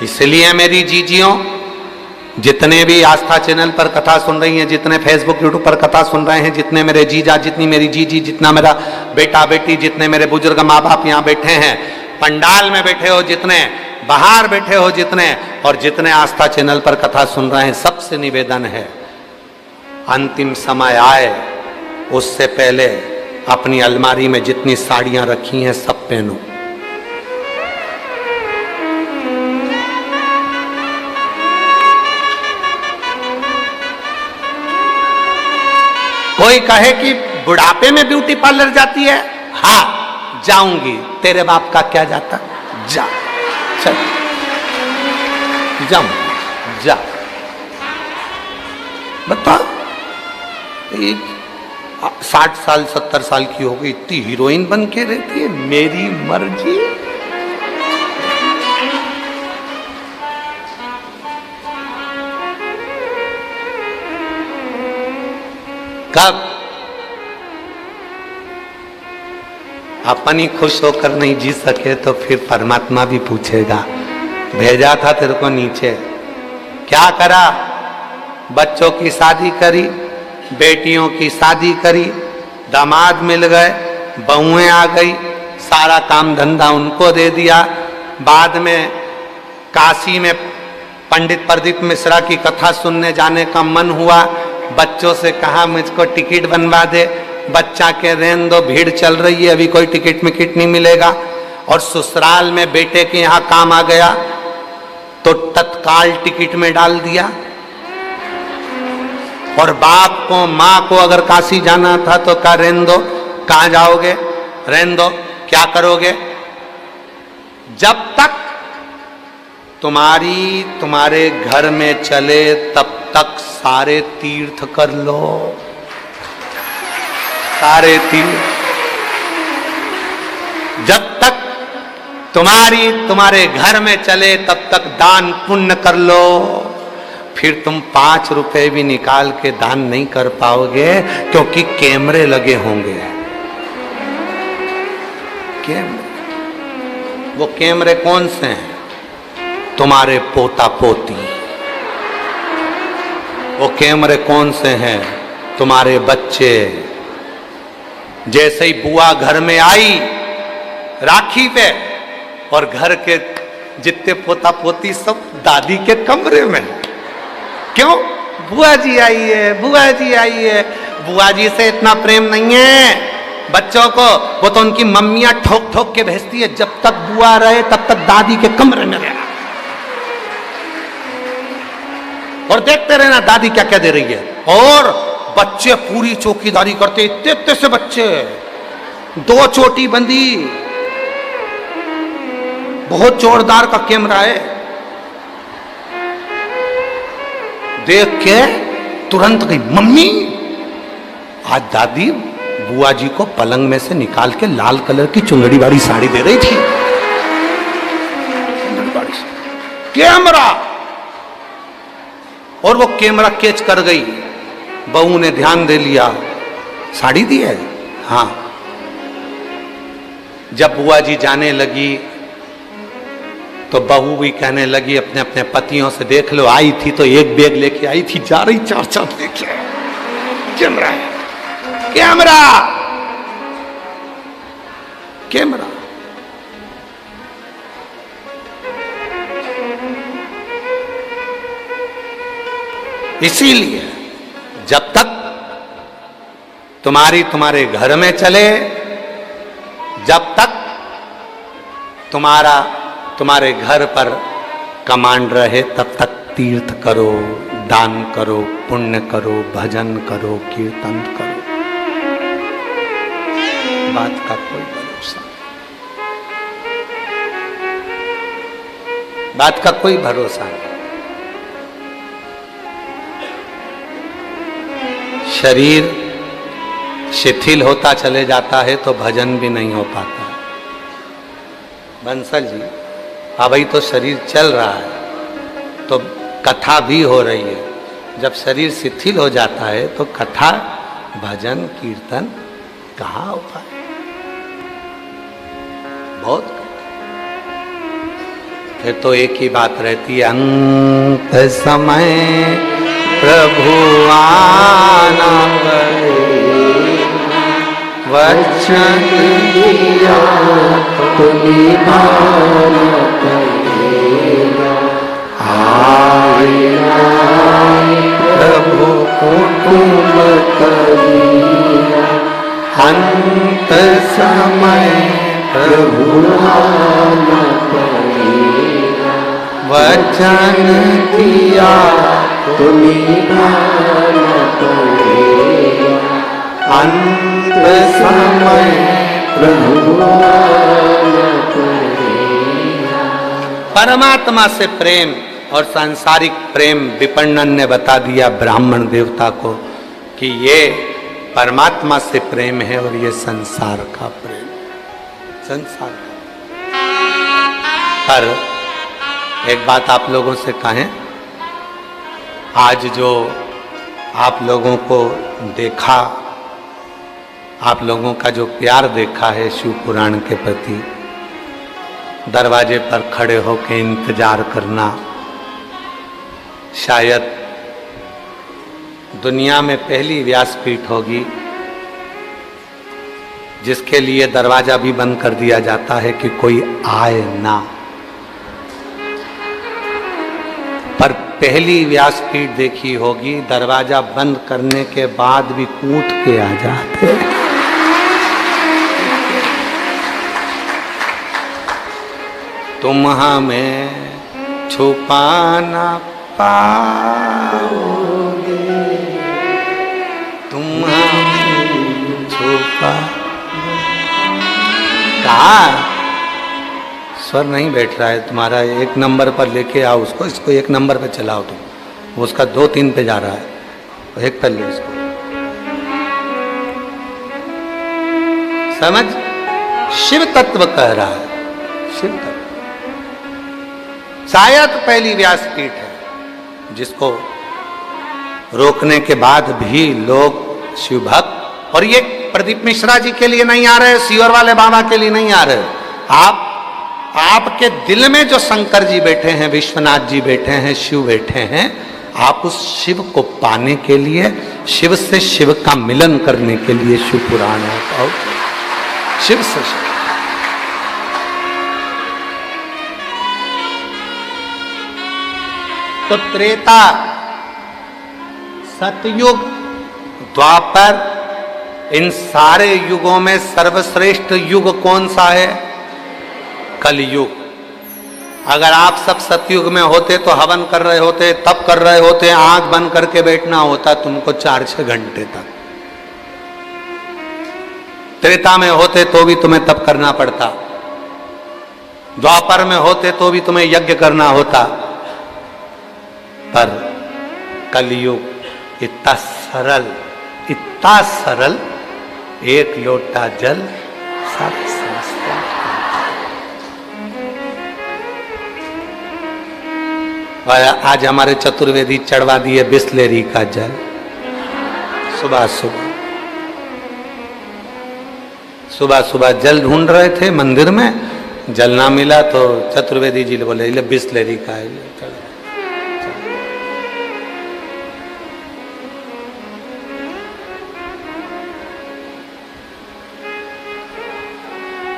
इसलिए मेरी जीजियों, जितने भी आस्था चैनल पर कथा सुन रही हैं, जितने फेसबुक यूट्यूब पर कथा सुन रहे हैं, जितने मेरे जीजा, जितनी मेरी जीजी, जितना मेरा बेटा बेटी, जितने मेरे बुजुर्ग माँ बाप यहाँ बैठे हैं, पंडाल में बैठे हो जितने, बाहर बैठे हो जितने, और जितने आस्था चैनल पर कथा सुन रहे हैं, सबसे निवेदन है अंतिम समय आए उससे पहले अपनी अलमारी में जितनी साड़ियां रखी हैं सब पहनो। कोई कहे कि बुढ़ापे में ब्यूटी पार्लर जाती है, हाँ जाऊंगी, तेरे बाप का क्या जाता, जा चल जाऊं, जा बता। 60 साल 70 साल की हो गई, इतनी हीरोइन बन के रहती है, मेरी मर्जी। कब अपन ही खुश होकर नहीं जी सके तो फिर परमात्मा भी पूछेगा, भेजा था तेरे को नीचे, क्या करा? बच्चों की शादी करी, बेटियों की शादी करी, दामाद मिल गए, बहुएं आ गई, सारा काम धंधा उनको दे दिया। बाद में काशी में पंडित प्रदीप मिश्रा की कथा सुनने जाने का मन हुआ, बच्चों से कहा मुझको टिकट बनवा दे, बच्चा के रहने दो, भीड़ चल रही है, अभी कोई टिकट मिकट नहीं मिलेगा। और ससुराल में बेटे के यहाँ काम आ गया तो तत्काल टिकट में डाल दिया। और बाप को माँ को अगर काशी जाना था तो कहा रहने दो, कहाँ जाओगे, रहने दो, क्या करोगे? जब तक तुम्हारे घर में चले तब तक सारे तीर्थ कर लो, सारे तीर्थ। जब तक तुम्हारे घर में चले तब तक दान पुण्य कर लो। फिर तुम 5 रुपए भी निकाल के दान नहीं कर पाओगे, क्योंकि कैमरे लगे होंगे। कैमरे, वो कैमरे कौन से हैं? तुम्हारे पोता पोती। वो कैमरे कौन से हैं? तुम्हारे बच्चे। जैसे ही बुआ घर में आई राखी पे, और घर के जितने पोता पोती सब दादी के कमरे में। क्यों? बुआ जी आई है, बुआ जी आई है। बुआ जी से इतना प्रेम नहीं है बच्चों को, वो तो उनकी मम्मियां ठोक ठोक के भेजती है, जब तक बुआ रहे तब तक दादी के कमरे में रहना, और देखते रहना दादी क्या क्या दे रही है। और बच्चे पूरी चौकीदारी करते, इतने इतने से बच्चे, 2 चोटी बंदी, बहुत जोरदार का कैमरा है। देख के तुरंत गई, मम्मी आज दादी बुआ जी को पलंग में से निकाल के लाल कलर की चुंदड़ी वाली साड़ी दे रही थी। कैमरा, और वो कैमरा कैच कर गई। बहू ने ध्यान दे लिया, साड़ी दी है। हाँ, जब बुआ जी जाने लगी तो बहू भी कहने लगी अपने अपने पतियों से, देख लो आई थी तो एक बैग लेके आई थी, जा रही चार चार लेके। कैमरा है, कैमरा, कैमरा। इसीलिए जब तक तुम्हारे घर में चले, जब तक तुम्हारे घर पर कमांड रहे, तब तक तीर्थ करो, दान करो, पुण्य करो, भजन करो, कीर्तन करो। बात का कोई भरोसा, बात का कोई भरोसा नहीं। शरीर शिथिल होता चले जाता है तो भजन भी नहीं हो पाता। बंसल जी, अभी तो शरीर चल रहा है तो कथा भी हो रही है। जब शरीर शिथिल हो जाता है तो कथा, भजन, कीर्तन कहाँ हो पाए? बहुत। फिर तो एक ही बात रहती है, अंत समय प्रभु आना वचन दिया तो निभाना पड़ेगा। आए प्रभु हुकुम करिया, अंत समय प्रभु आना पड़ेगा। वचन दिया तो निभाना पड़ेगा, अंत समय प्रभु आना पड़ेगा। परमात्मा से प्रेम और सांसारिक प्रेम विपणन ने बता दिया ब्राह्मण देवता को कि ये परमात्मा से प्रेम है और ये संसार का प्रेम, संसार का। पर एक बात आप लोगों से कहें, आज जो आप लोगों को देखा, आप लोगों का जो प्यार देखा है शिव पुराण के प्रति, दरवाजे पर खड़े होकर इंतजार करना, शायद दुनिया में पहली व्यासपीठ होगी जिसके लिए दरवाजा भी बंद कर दिया जाता है कि कोई आए ना। पर पहली व्यासपीठ देखी होगी, दरवाजा बंद करने के बाद भी कूद के आ जाते। तुम हमें छुपा ना पाओगे, तुम हमें छुपा। कहा स्वर नहीं बैठ रहा है तुम्हारा, एक नंबर पर लेके आओ उसको, इसको एक नंबर पे चलाओ तुम, वो उसका 2-3 पे जा रहा है, तो एक पर ले इसको। समझ, शिव तत्व कह रहा है, शिव तत्व। शायद पहली व्यासपीठ है जिसको रोकने के बाद भी लोग शिव भक्त, और ये प्रदीप मिश्रा जी के लिए नहीं आ रहे, सीवर वाले बाबा के लिए नहीं आ रहे, आपके दिल में जो शंकर जी बैठे हैं, विश्वनाथ जी बैठे हैं, शिव बैठे हैं, आप उस शिव को पाने के लिए, शिव से शिव का मिलन करने के लिए शिव पुराण है। और शिव से शिव, तो त्रेता, सतयुग, द्वापर, इन सारे युगों में सर्वश्रेष्ठ युग कौन सा है? कलयुग। अगर आप सब सतयुग में होते तो हवन कर रहे होते, तप कर रहे होते, आंख बंद करके बैठना होता तुमको 4-6 घंटे तक। त्रेता में होते तो भी तुम्हें तप करना पड़ता, द्वापर में होते तो भी तुम्हें यज्ञ करना होता, पर कलयुग इतना सरल, इतना सरल, एक लोटा जल सारी समस्या। और आज हमारे चतुर्वेदी चढ़वा दिए बिस्लेरी का जल सुबह सुबह। सुबह सुबह जल ढूंढ रहे थे मंदिर में, जल ना मिला तो चतुर्वेदी जी बोले ले बिस्लेरी का है।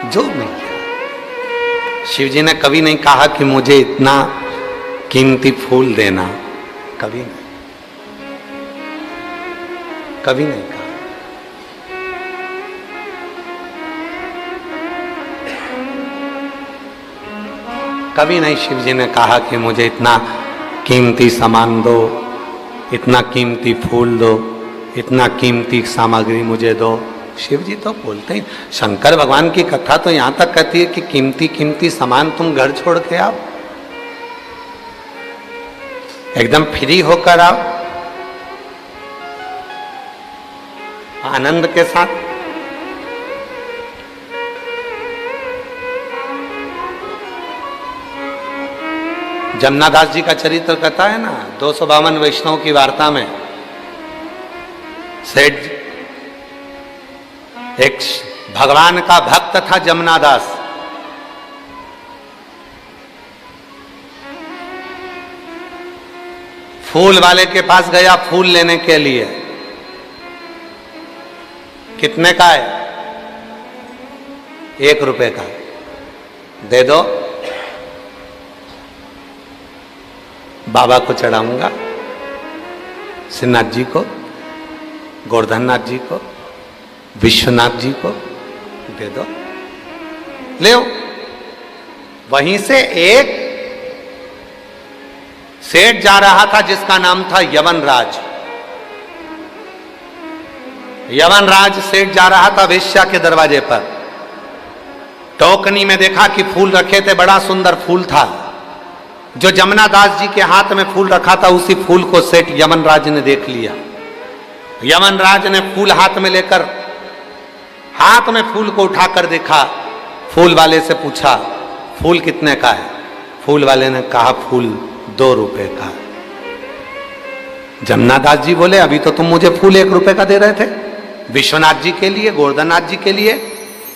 जो मिल गया। शिव जी ने कभी नहीं कहा कि मुझे इतना कीमती फूल देना, कभी नहीं, कभी नहीं कहा। कभी नहीं शिव जी ने कहा कि मुझे इतना कीमती सामान दो, इतना कीमती फूल दो, इतना कीमती सामग्री मुझे दो। शिव जी तो बोलते ही, शंकर भगवान की कथा तो यहां तक कहती है कि कीमती कीमती सामान तुम घर छोड़ के आओ, एकदम फ्री होकर आओ, आनंद के साथ। जमनादास जी का चरित्र कथा है ना, 252 वैष्णव की वार्ता में सेठ एक भगवान का भक्त था जमनादास। फूल वाले के पास गया फूल लेने के लिए। कितने का है? 1 रुपए का। दे दो, बाबा को चढ़ाऊंगा, श्रीनाथ जी को, गोवर्धननाथ जी को, विश्वनाथ जी को दे दो। ले वहीं से एक सेठ जा रहा था जिसका नाम था यवनराज। यवनराज सेठ जा रहा था वेश्या के दरवाजे पर। टोकनी में देखा कि फूल रखे थे, बड़ा सुंदर फूल था। जो जमनादास जी के हाथ में फूल रखा था उसी फूल को सेठ यवनराज ने देख लिया। यवनराज ने फूल हाथ में लेकर, हाथ में फूल को उठाकर देखा। फूल वाले से पूछा फूल कितने का है? फूल वाले ने कहा फूल 2 रुपए का। जमनादास जी बोले अभी तो तुम मुझे फूल 1 रुपए का दे रहे थे, विश्वनाथ जी के लिए, गोवर्धननाथ जी के लिए,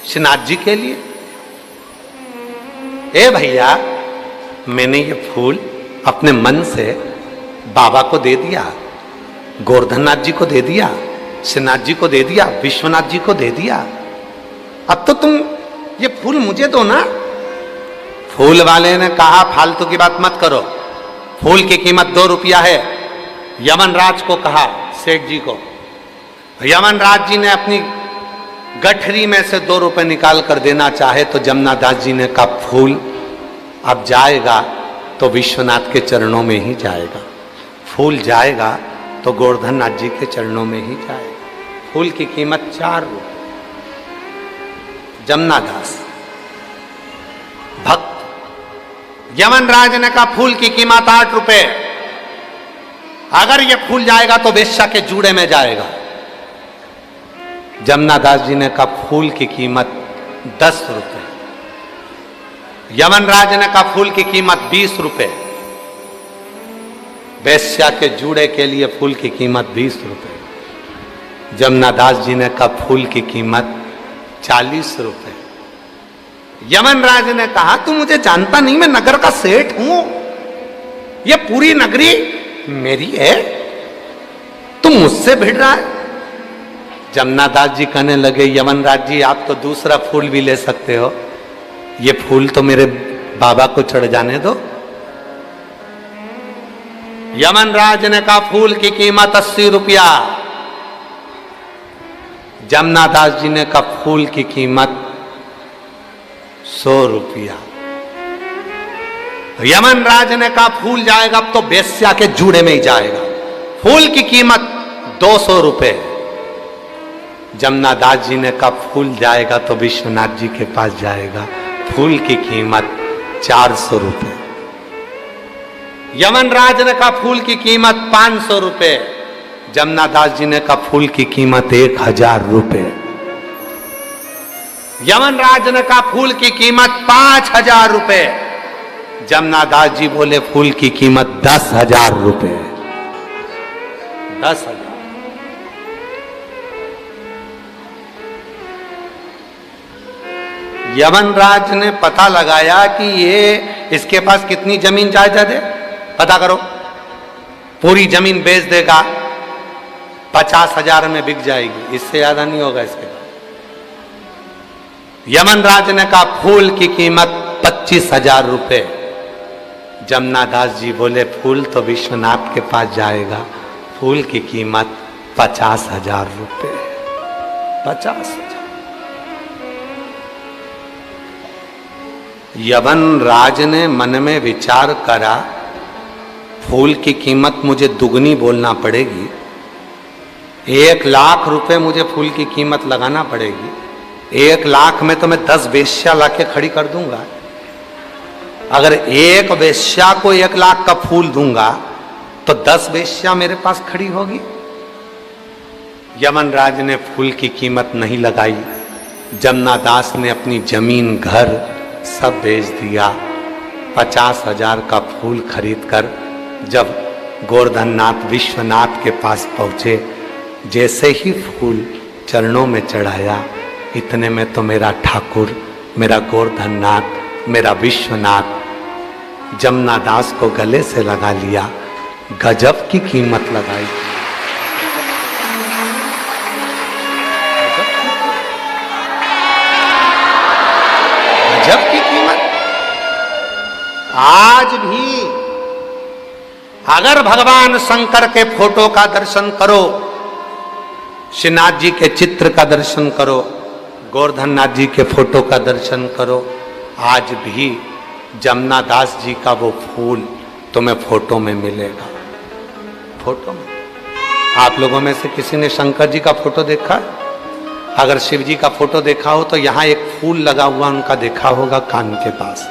श्रीनाथ जी के लिए। ए भैया, मैंने ये फूल अपने मन से बाबा को दे दिया, गोवर्धननाथ जी को दे दिया, श्रीनाथ जी को दे दिया, विश्वनाथ जी को दे दिया। अब तो तुम ये फूल मुझे दो ना। फूल वाले ने कहा फालतू की बात मत करो, फूल की कीमत 2 रुपया है। यमनराज को कहा, सेठ जी को। यमनराज जी ने अपनी गठरी में से 2 रुपए निकाल कर देना चाहे तो जमनादास जी ने कहा फूल अब जाएगा तो विश्वनाथ के चरणों में ही जाएगा, फूल जाएगा तो गोवर्धननाथ जी के चरणों में ही जाएगा। फूल की कीमत 4 रुपए। जमनादास भक्त। यमनराज ने कहा फूल की कीमत 8 रुपए। अगर ये फूल जाएगा तो वेश्या के जूड़े में जाएगा। जमनादास जी ने कहा फूल की कीमत 10 रुपए। यमनराज ने कहा फूल की कीमत 20 रुपए। वेश्या के जूड़े के लिए फूल की कीमत 20 रुपए। जमनादास जी ने कहा फूल की कीमत 40 रुपए। यमनराज ने कहा तू मुझे जानता नहीं, मैं नगर का सेठ हूं, ये पूरी नगरी मेरी है, तुम मुझसे भिड़ रहा है। जमनादास जी कहने लगे यमनराज जी आप तो दूसरा फूल भी ले सकते हो, ये फूल तो मेरे बाबा को चढ़ जाने दो। यमनराज ने कहा फूल की कीमत 80 रुपया। जमनादास जी ने कहा फूल की कीमत 100 रुपया। यमनराज ने कहा फूल जाएगा अब तो वेश्या के जूड़े में ही जाएगा, फूल की कीमत 200 रुपए। जमनादास जी ने कहा फूल जाएगा तो विश्वनाथ जी के पास जाएगा, फूल की कीमत 400 रुपए। यमनराज ने कहा फूल की कीमत 500 रुपए। जमनादास जी ने कहा फूल की कीमत 1000 रुपए। यमनराज ने कहा फूल की कीमत 5,000 रुपए। जमनादास जी बोले फूल की कीमत 10,000 रुपए। 10,000। यमनराज ने पता लगाया कि ये इसके पास कितनी जमीन जायदाद है, पता करो। पूरी जमीन बेच देगा, 50,000 में बिक जाएगी, इससे ज्यादा नहीं होगा इसके पास। यमनराज ने कहा फूल की कीमत 25,000 रुपए। जमनादास जी बोले फूल तो विश्वनाथ के पास जाएगा, फूल की कीमत 50,000 रुपए। 50,000। यमनराज ने मन में विचार करा फूल की कीमत मुझे दुगनी बोलना पड़ेगी, 1,00,000 रुपए मुझे फूल की कीमत लगाना पड़ेगी। 1,00,000 में तो मैं 10 वेश्या लाके खड़ी कर दूंगा। अगर एक वेश्या को 1,00,000 का फूल दूंगा तो 10 वेश्या मेरे पास खड़ी होगी। यमनराज ने फूल की कीमत नहीं लगाई। जमनादास ने अपनी जमीन घर सब बेच दिया। 50,000 का फूल खरीदकर जब गोवर्धननाथ विश्वनाथ के पास पहुंचे, जैसे ही फूल चरणों में चढ़ाया, इतने में तो मेरा ठाकुर, मेरा गोवर्धननाथ, मेरा विश्वनाथ जमनादास को गले से लगा लिया। गजब की कीमत लगाई। गजब की कीमत। आज भी अगर भगवान शंकर के फोटो का दर्शन करो, श्रीनाथ जी के चित्र का दर्शन करो, गोवर्धननाथ जी के फोटो का दर्शन करो, आज भी जमनादास जी का वो फूल तुम्हें फोटो में मिलेगा। फोटो में। आप लोगों में से किसी ने शंकर जी का फोटो देखा है? अगर शिव जी का फोटो देखा हो तो यहां एक फूल लगा हुआ उनका देखा होगा कान के पास।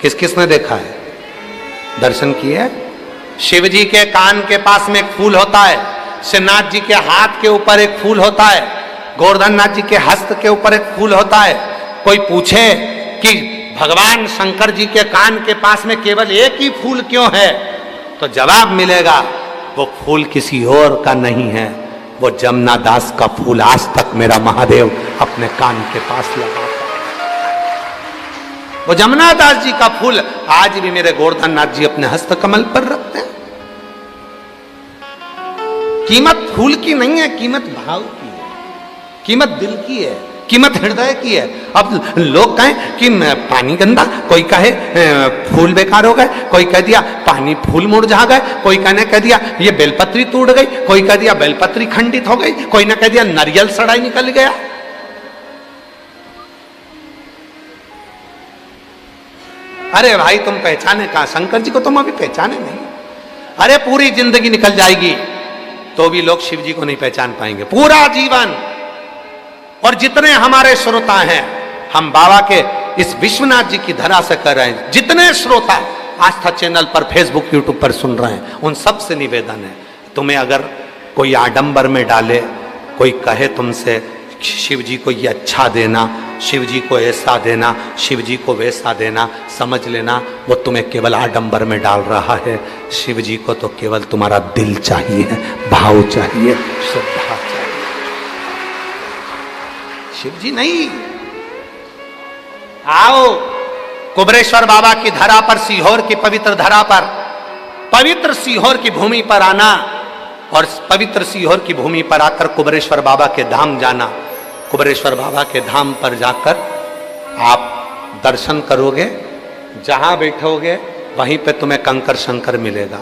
किस किस ने देखा है? दर्शन किए? शिव जी के कान के पास में एक फूल होता है, श्रीनाथ जी के हाथ के ऊपर एक फूल होता है, गोवर्धननाथ जी के हस्त के ऊपर एक फूल होता है। कोई पूछे कि भगवान शंकर जी के कान के पास में केवल एक ही फूल क्यों है, तो जवाब मिलेगा वो फूल किसी और का नहीं है, वो जमनादास का फूल आज तक मेरा महादेव अपने कान के पास लगा। वो जमनादास जी का फूल आज भी मेरे गोवर्धननाथ जी अपने हस्त कमल पर रखते हैं। कीमत फूल की नहीं है, कीमत भाव की है, कीमत दिल की है, कीमत हृदय की है। अब लोग कहें कि पानी गंदा, कोई कहे फूल बेकार हो गए, कोई कह दिया पानी फूल मुरझा गए, कोई कहने कह दिया ये बेलपत्री टूट गई, कोई कह दिया बेलपत्री खंडित हो गई, कोई ने कह दिया नारियल सड़ाई निकल गया। अरे भाई तुम पहचाने कहां? शंकर जी को तुम अभी पहचाने नहीं। अरे पूरी जिंदगी निकल जाएगी तो भी लोग शिव जी को नहीं पहचान पाएंगे, पूरा जीवन। और जितने हमारे श्रोता हैं, हम बाबा के इस विश्वनाथ जी की धरा से कर रहे हैं, जितने श्रोता आस्था चैनल पर, फेसबुक, यूट्यूब पर सुन रहे हैं, उन सब से निवेदन है, तुम्हें अगर कोई आडंबर में डाले, कोई कहे तुमसे शिव जी को ये अच्छा देना, शिव जी को ऐसा देना, शिव जी को वैसा देना, समझ लेना वो तुम्हें केवल आडंबर में डाल रहा है। शिव जी को तो केवल तुम्हारा दिल चाहिए, भाव चाहिए, श्रद्धा चाहिए। शिव जी नहीं। आओ कुबरेश्वर बाबा की धरा पर, सीहोर की पवित्र धरा पर, पवित्र सीहोर की भूमि पर आना और पवित्र सीहोर की भूमि पर आकर कुबरेश्वर बाबा के धाम जाना। कुबरेश्वर बाबा के धाम पर जाकर आप दर्शन करोगे, जहां बैठोगे वहीं पे तुम्हें कंकर शंकर मिलेगा,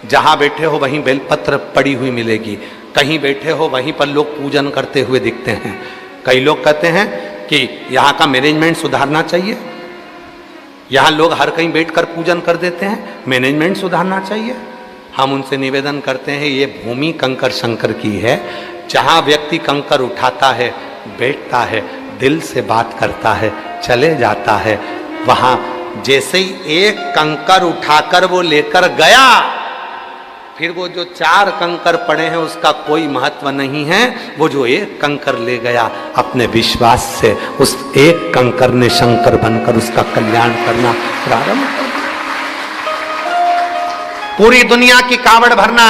जहां बैठे हो वहीं बेलपत्र पड़ी हुई मिलेगी, कहीं बैठे हो वहीं पर लोग पूजन करते हुए दिखते हैं। कई लोग कहते हैं कि यहाँ का मैनेजमेंट सुधारना चाहिए, यहाँ लोग हर कहीं बैठकर पूजन कर देते हैं, मैनेजमेंट सुधारना चाहिए। हम उनसे निवेदन करते हैं ये भूमि कंकर शंकर की है, जहाँ व्यक्ति कंकर उठाता है, बैठता है, दिल से बात करता है, चले जाता है, वहाँ जैसे ही एक कंकर उठाकर वो लेकर गया, फिर वो जो 4 कंकर पड़े हैं उसका कोई महत्व नहीं है। वो जो एक कंकर ले गया अपने विश्वास से, उस एक कंकर ने शंकर बनकर उसका कल्याण करना प्रारंभ कर दिया। पूरी दुनिया की कावड़ भरना,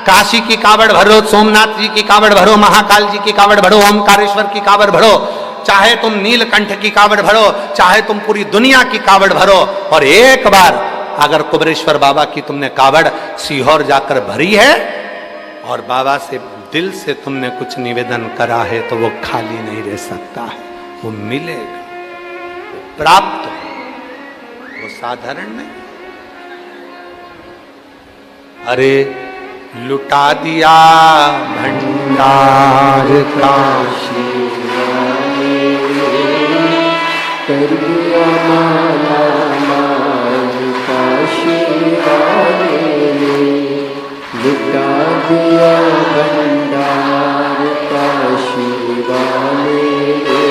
काशी की कावड़ भरो, सोमनाथ जी की कावड़ भरो, महाकाल जी की कावड़ भरो, ओमकारेश्वर की कावड़ भरो, चाहे तुम नीलकंठ की कावड़ भरो, चाहे तुम पूरी दुनिया की कावड़ भरो, और एक बार अगर कुबेरेश्वर बाबा की तुमने कावड़ सीहोर जाकर भरी है और बाबा से दिल से तुमने कुछ निवेदन करा है तो वो खाली नहीं रह सकता है, वो मिलेगा, वो प्राप्त हो, वो साधारण नहीं। अरे लुटा दिया भंडार काशी, कर दिया माला माल काशी वाले ने, लुटा दिया भंडार काशी वाले ने,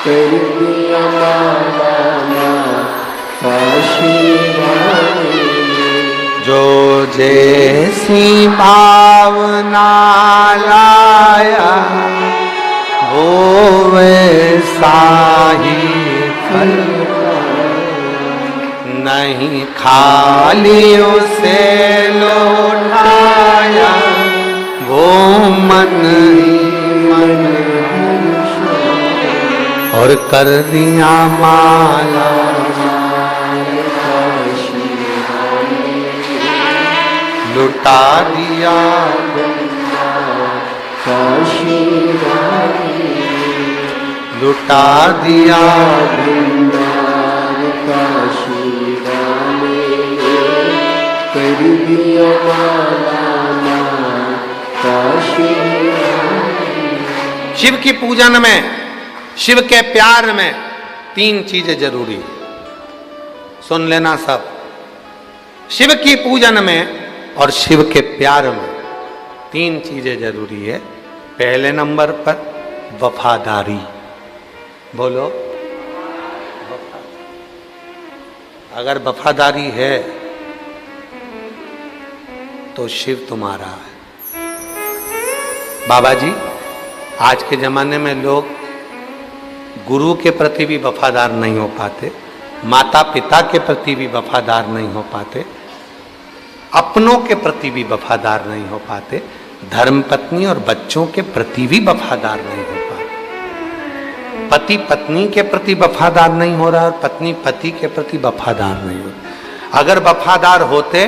कर दिया माला माल काशी वाले ने। जो जैसी भावना लाया वो वैसा ही फल, नहीं खाली उसे लौटाया वो मन ही मन, और कर दिया माला लुटा दिया काशी वाले, लुटा दिया भंडार काशी वाले, कर दिया माला माल काशी वाले। शिव की पूजन में, शिव के प्यार में 3 चीजें जरूरी है, सुन लेना सब। शिव की पूजन में और शिव के प्यार में 3 चीजें जरूरी है। पहले नंबर पर वफादारी, बोलो अगर वफादारी है तो शिव तुम्हारा है। बाबा जी, आज के जमाने में लोग गुरु के प्रति भी वफादार नहीं हो पाते, माता पिता के प्रति भी वफादार नहीं हो पाते, अपनों के प्रति भी वफादार नहीं हो पाते, धर्मपत्नी और बच्चों के प्रति भी वफादार नहीं हो पाते, पति पत्नी के प्रति वफादार नहीं हो रहा और पत्नी पति के प्रति वफादार नहीं हो रहा। अगर वफादार होते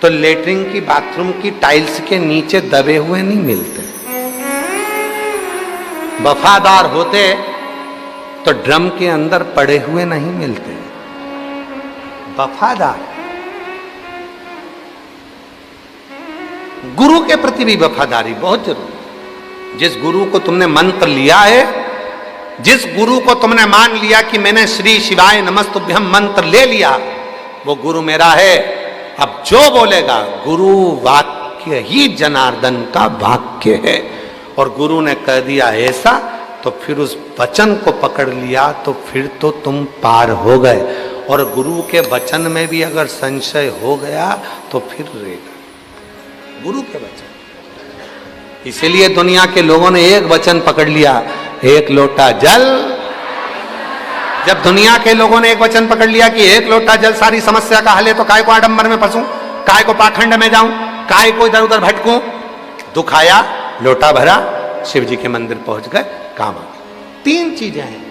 तो लेटरिन की बाथरूम की टाइल्स के नीचे दबे हुए नहीं मिलते, वफादार होते तो ड्रम के अंदर पड़े हुए नहीं मिलते। वफादार, गुरु के प्रति भी वफादारी बहुत जरूरी। जिस गुरु को तुमने मंत्र लिया है, जिस गुरु को तुमने मान लिया कि मैंने श्री शिवाय नमस्तुभ्यम मंत्र ले लिया, वो गुरु मेरा है। अब जो बोलेगा, गुरु वाक्य ही जनार्दन का वाक्य है, और गुरु ने कह दिया ऐसा, तो फिर उस वचन को पकड़ लिया तो फिर तो तुम पार हो गए। और गुरु के वचन में भी अगर संशय हो गया तो फिर रहेगा गुरु के वचन। इसीलिए दुनिया के लोगों ने एक वचन पकड़ लिया, एक लोटा जल। जब दुनिया के लोगों ने एक वचन पकड़ लिया कि एक लोटा जल सारी समस्या का हल है, तो काय को आडंबर में फंसूं, काय को पाखंड में जाऊं, काय को इधर उधर भटकूं। दुख आया, लोटा भरा, शिव जी के मंदिर पहुंच गए, काम आ गया। 3 चीजें हैं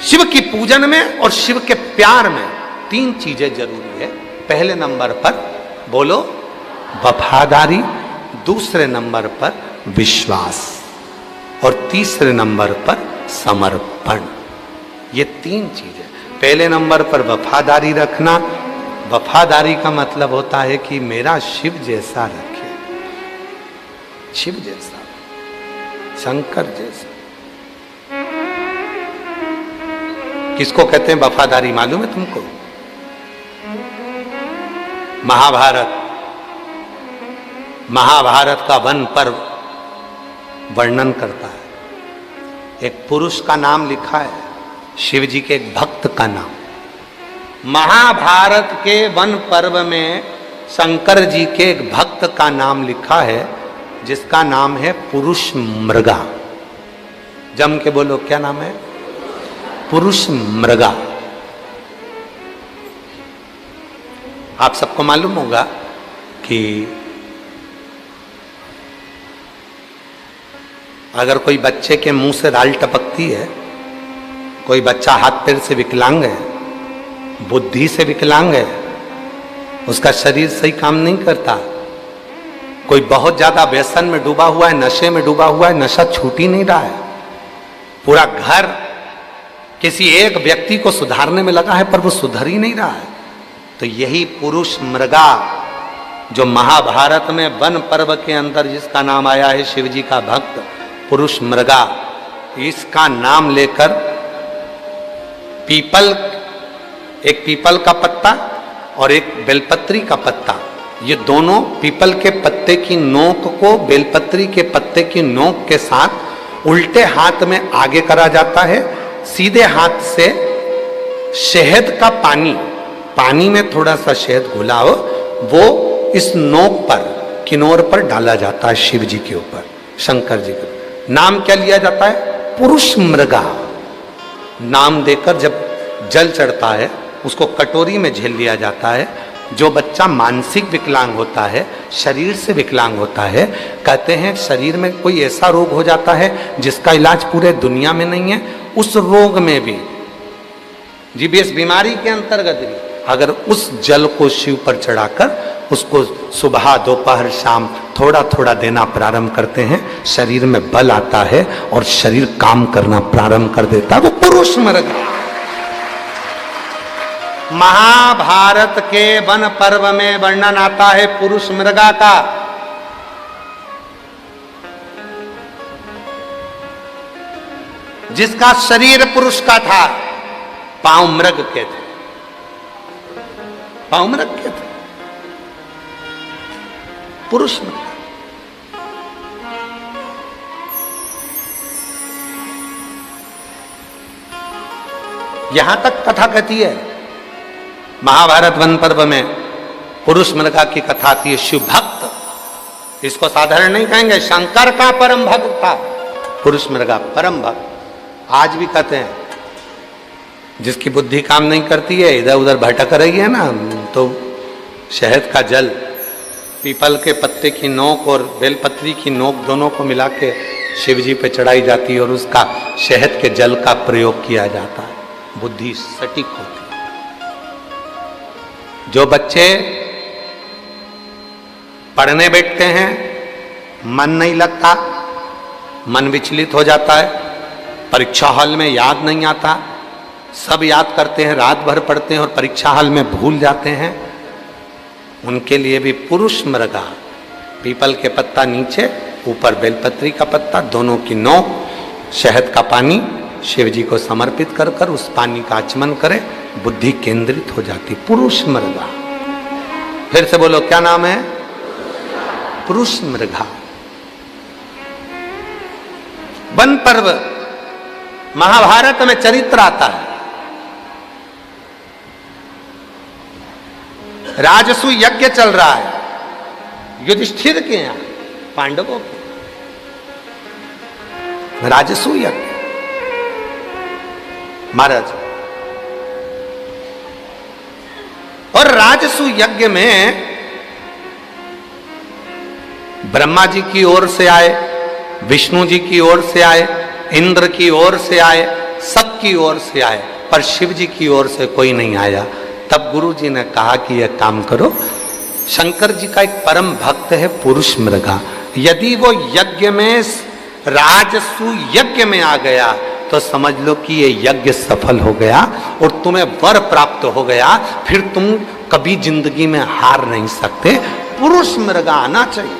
शिव की पूजन में और शिव के प्यार में, 3 चीजें जरूरी है। पहले नंबर पर बोलो वफादारी, दूसरे नंबर पर विश्वास, और तीसरे नंबर पर समर्पण। ये 3 चीजें। पहले नंबर पर वफादारी रखना। वफादारी का मतलब होता है कि मेरा शिव जैसा रखे, शिव जैसा, शंकर जैसा। किसको कहते हैं वफादारी, मालूम है तुमको? महाभारत का वन पर्व वर्णन करता है। एक पुरुष का नाम लिखा है, शिव जी के एक भक्त का नाम। महाभारत के वन पर्व में शंकर जी के एक भक्त का नाम लिखा है जिसका नाम है पुरुष मृगा। जम के बोलो, क्या नाम है? पुरुष मृगा। आप सबको मालूम होगा कि अगर कोई बच्चे के मुंह से दाल टपकती है, कोई बच्चा हाथ पैर से विकलांग है, बुद्धि से विकलांग है, उसका शरीर सही काम नहीं करता, कोई बहुत ज्यादा व्यसन में डूबा हुआ है, नशे में डूबा हुआ है, नशा छूट ही नहीं रहा है, पूरा घर किसी एक व्यक्ति को सुधारने में लगा है पर वो सुधर ही नहीं रहा है, तो यही पुरुष मृगा जो महाभारत में वन पर्व के अंदर जिसका नाम आया है शिव जी का भक्त पुरुष मृगा, इसका नाम लेकर एक पीपल का पत्ता और एक बेलपत्री का पत्ता, ये दोनों पीपल के पत्ते की नोक को बेलपत्री के पत्ते की नोक के साथ उल्टे हाथ में आगे करा जाता है, सीधे हाथ से शहद का पानी में थोड़ा सा शहद घुला हो, वो इस नोक पर किनोर पर डाला जाता है शिव जी के ऊपर, शंकर जी का नाम क्या लिया जाता है? पुरुष मृगा। नाम देकर जब जल चढ़ता है उसको कटोरी में झेल लिया जाता है। जो बच्चा मानसिक विकलांग होता है, शरीर से विकलांग होता है, कहते हैं शरीर में कोई ऐसा रोग हो जाता है जिसका इलाज पूरे दुनिया में नहीं है, उस रोग में भी जीबीएस बीमारी के अंतर्गत भी अगर उस जल को शिव पर चढ़ाकर उसको सुबह दोपहर शाम थोड़ा थोड़ा देना प्रारंभ करते हैं, शरीर में बल आता है और शरीर काम करना प्रारंभ कर देता है, वो पुरुष मृगा। महाभारत के वन पर्व में वर्णन आता है पुरुष मृगा का। जिसका शरीर पुरुष का था, पांव मृग के थे, पांव मृग के थे, पुरुष मृग। यहां तक कथा कहती है महाभारत वन पर्व में पुरुष मृगा की कथा आती है। शिव भक्त, इसको साधारण नहीं कहेंगे, शंकर का परम भक्त था पुरुष मृगा, परम भक्त। आज भी कहते हैं जिसकी बुद्धि काम नहीं करती है, इधर उधर भटक रही है ना, तो शहद का जल पीपल के पत्ते की नोक और बेलपत्री की नोक दोनों को मिला के शिव जी पे चढ़ाई जाती है और उसका शहद के जल का प्रयोग किया जाता है, बुद्धि सटीक होती है। जो बच्चे पढ़ने बैठते हैं, मन नहीं लगता, मन विचलित हो जाता है, परीक्षा हॉल में याद नहीं आता, सब याद करते हैं, रात भर पढ़ते हैं और परीक्षा हॉल में भूल जाते हैं, उनके लिए भी पुरुष मृगा, पीपल के पत्ता नीचे, ऊपर बेलपत्री का पत्ता, दोनों की नोक, शहद का पानी शिव जी को समर्पित कर कर उस पानी का आचमन करे, बुद्धि केंद्रित हो जाती। पुरुष मृगा। फिर से बोलो, क्या नाम है? पुरुष मृगा। वन पर्व महाभारत में चरित्र आता है। राजसु यज्ञ चल रहा है युधिष्ठिर के यहां, पांडवों के राजसु यज्ञ। महाराज, और राजसु यज्ञ में ब्रह्मा जी की ओर से आए, विष्णु जी की ओर से आए, इंद्र की ओर से आए, सबकी ओर से आए, पर शिव जी की ओर से कोई नहीं आया। तब गुरु जी ने कहा कि यह काम करो, शंकर जी का एक परम भक्त है पुरुष मृगा, यदि वो यज्ञ में राजसु यज्ञ में आ गया तो समझ लो कि ये यज्ञ सफल हो गया और तुम्हें वर प्राप्त हो गया, फिर तुम कभी जिंदगी में हार नहीं सकते। पुरुष मृगा आना चाहिए,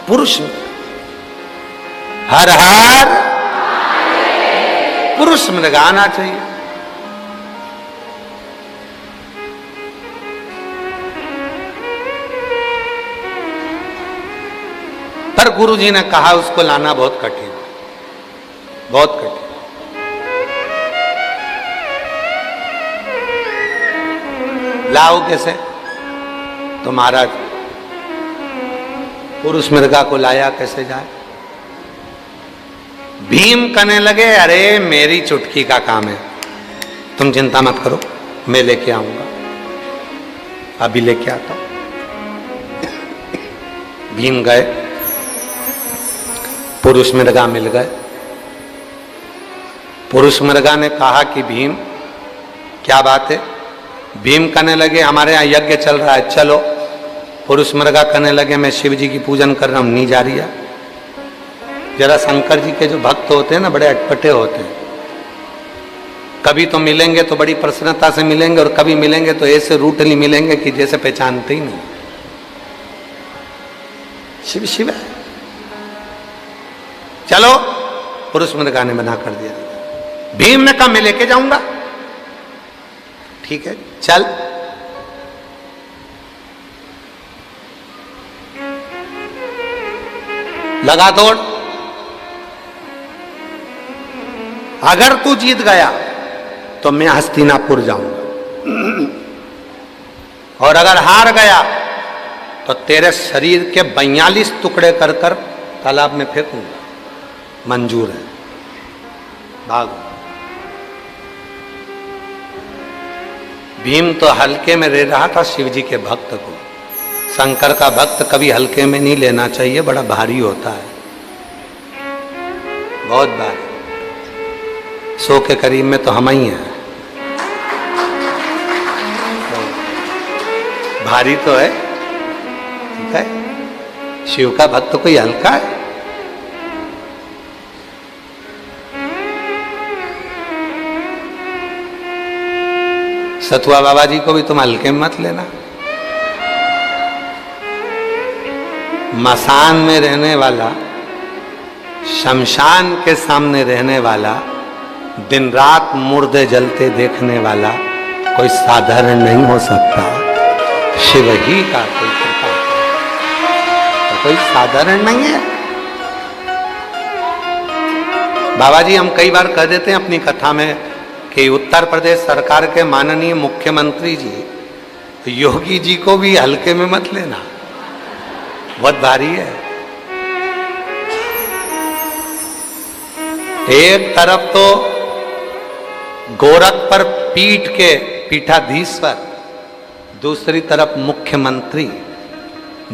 पुरुष। हर हर पुरुष मृगा आना चाहिए। पर गुरु जी ने कहा उसको लाना बहुत कठिन, बहुत कठिन। लाओ कैसे? तो महाराज पुरुष मृगा को लाया, कैसे जाए। भीम कहने लगे, अरे मेरी चुटकी का काम है, तुम चिंता मत करो, मैं लेके आऊंगा, अभी लेके आता हूं। भीम गए, पुरुष मृगा मिल गए। पुरुष मृगा ने कहा कि भीम क्या बात है। भीम कहने लगे, हमारे यहाँ यज्ञ चल रहा है, चलो। पुरुष मृगा कहने लगे, मैं शिव जी की पूजन कर रहा हूं, नहीं जा रही है। जरा शंकर जी के जो भक्त होते हैं ना, बड़े अटपटे होते हैं। कभी तो मिलेंगे तो बड़ी प्रसन्नता से मिलेंगे, और कभी मिलेंगे तो ऐसे रूटली मिलेंगे कि जैसे पहचानते ही नहीं। शिव शिव है, चलो। पुरुष मृगा ने मना कर दिया। भीम ने कहा, मैं लेके जाऊंगा। ठीक है, चल। लगा दौड़। अगर तू जीत गया तो मैं हस्तिनापुर जाऊंगा, और अगर हार गया तो तेरे शरीर के 42 टुकड़े कर कर तालाब में फेंकूंगा। मंजूर है, भाग। भीम तो हल्के में ले रहा था शिव जी के भक्त को। शंकर का भक्त कभी हल्के में नहीं लेना चाहिए, बड़ा भारी होता है, बहुत भारी। 100 के करीब में तो हम ही हैं, तो भारी तो है, ठीक है। शिव का भक्त कोई हल्का है? सतुआ बाबा जी को भी तुम हल्के में मत लेना। मसान में रहने वाला, शमशान के सामने रहने वाला, दिन रात मुर्दे जलते देखने वाला कोई साधारण नहीं हो सकता। शिव ही का कोई कृपा, तो कोई साधारण नहीं है। बाबा जी, हम कई बार कह देते हैं अपनी कथा में कि उत्तर प्रदेश सरकार के माननीय मुख्यमंत्री जी योगी जी को भी हल्के में मत लेना, बहुत भारी है। एक तरफ तो गोरख पर पीठ के पीठाधीश्वर, दूसरी तरफ मुख्यमंत्री।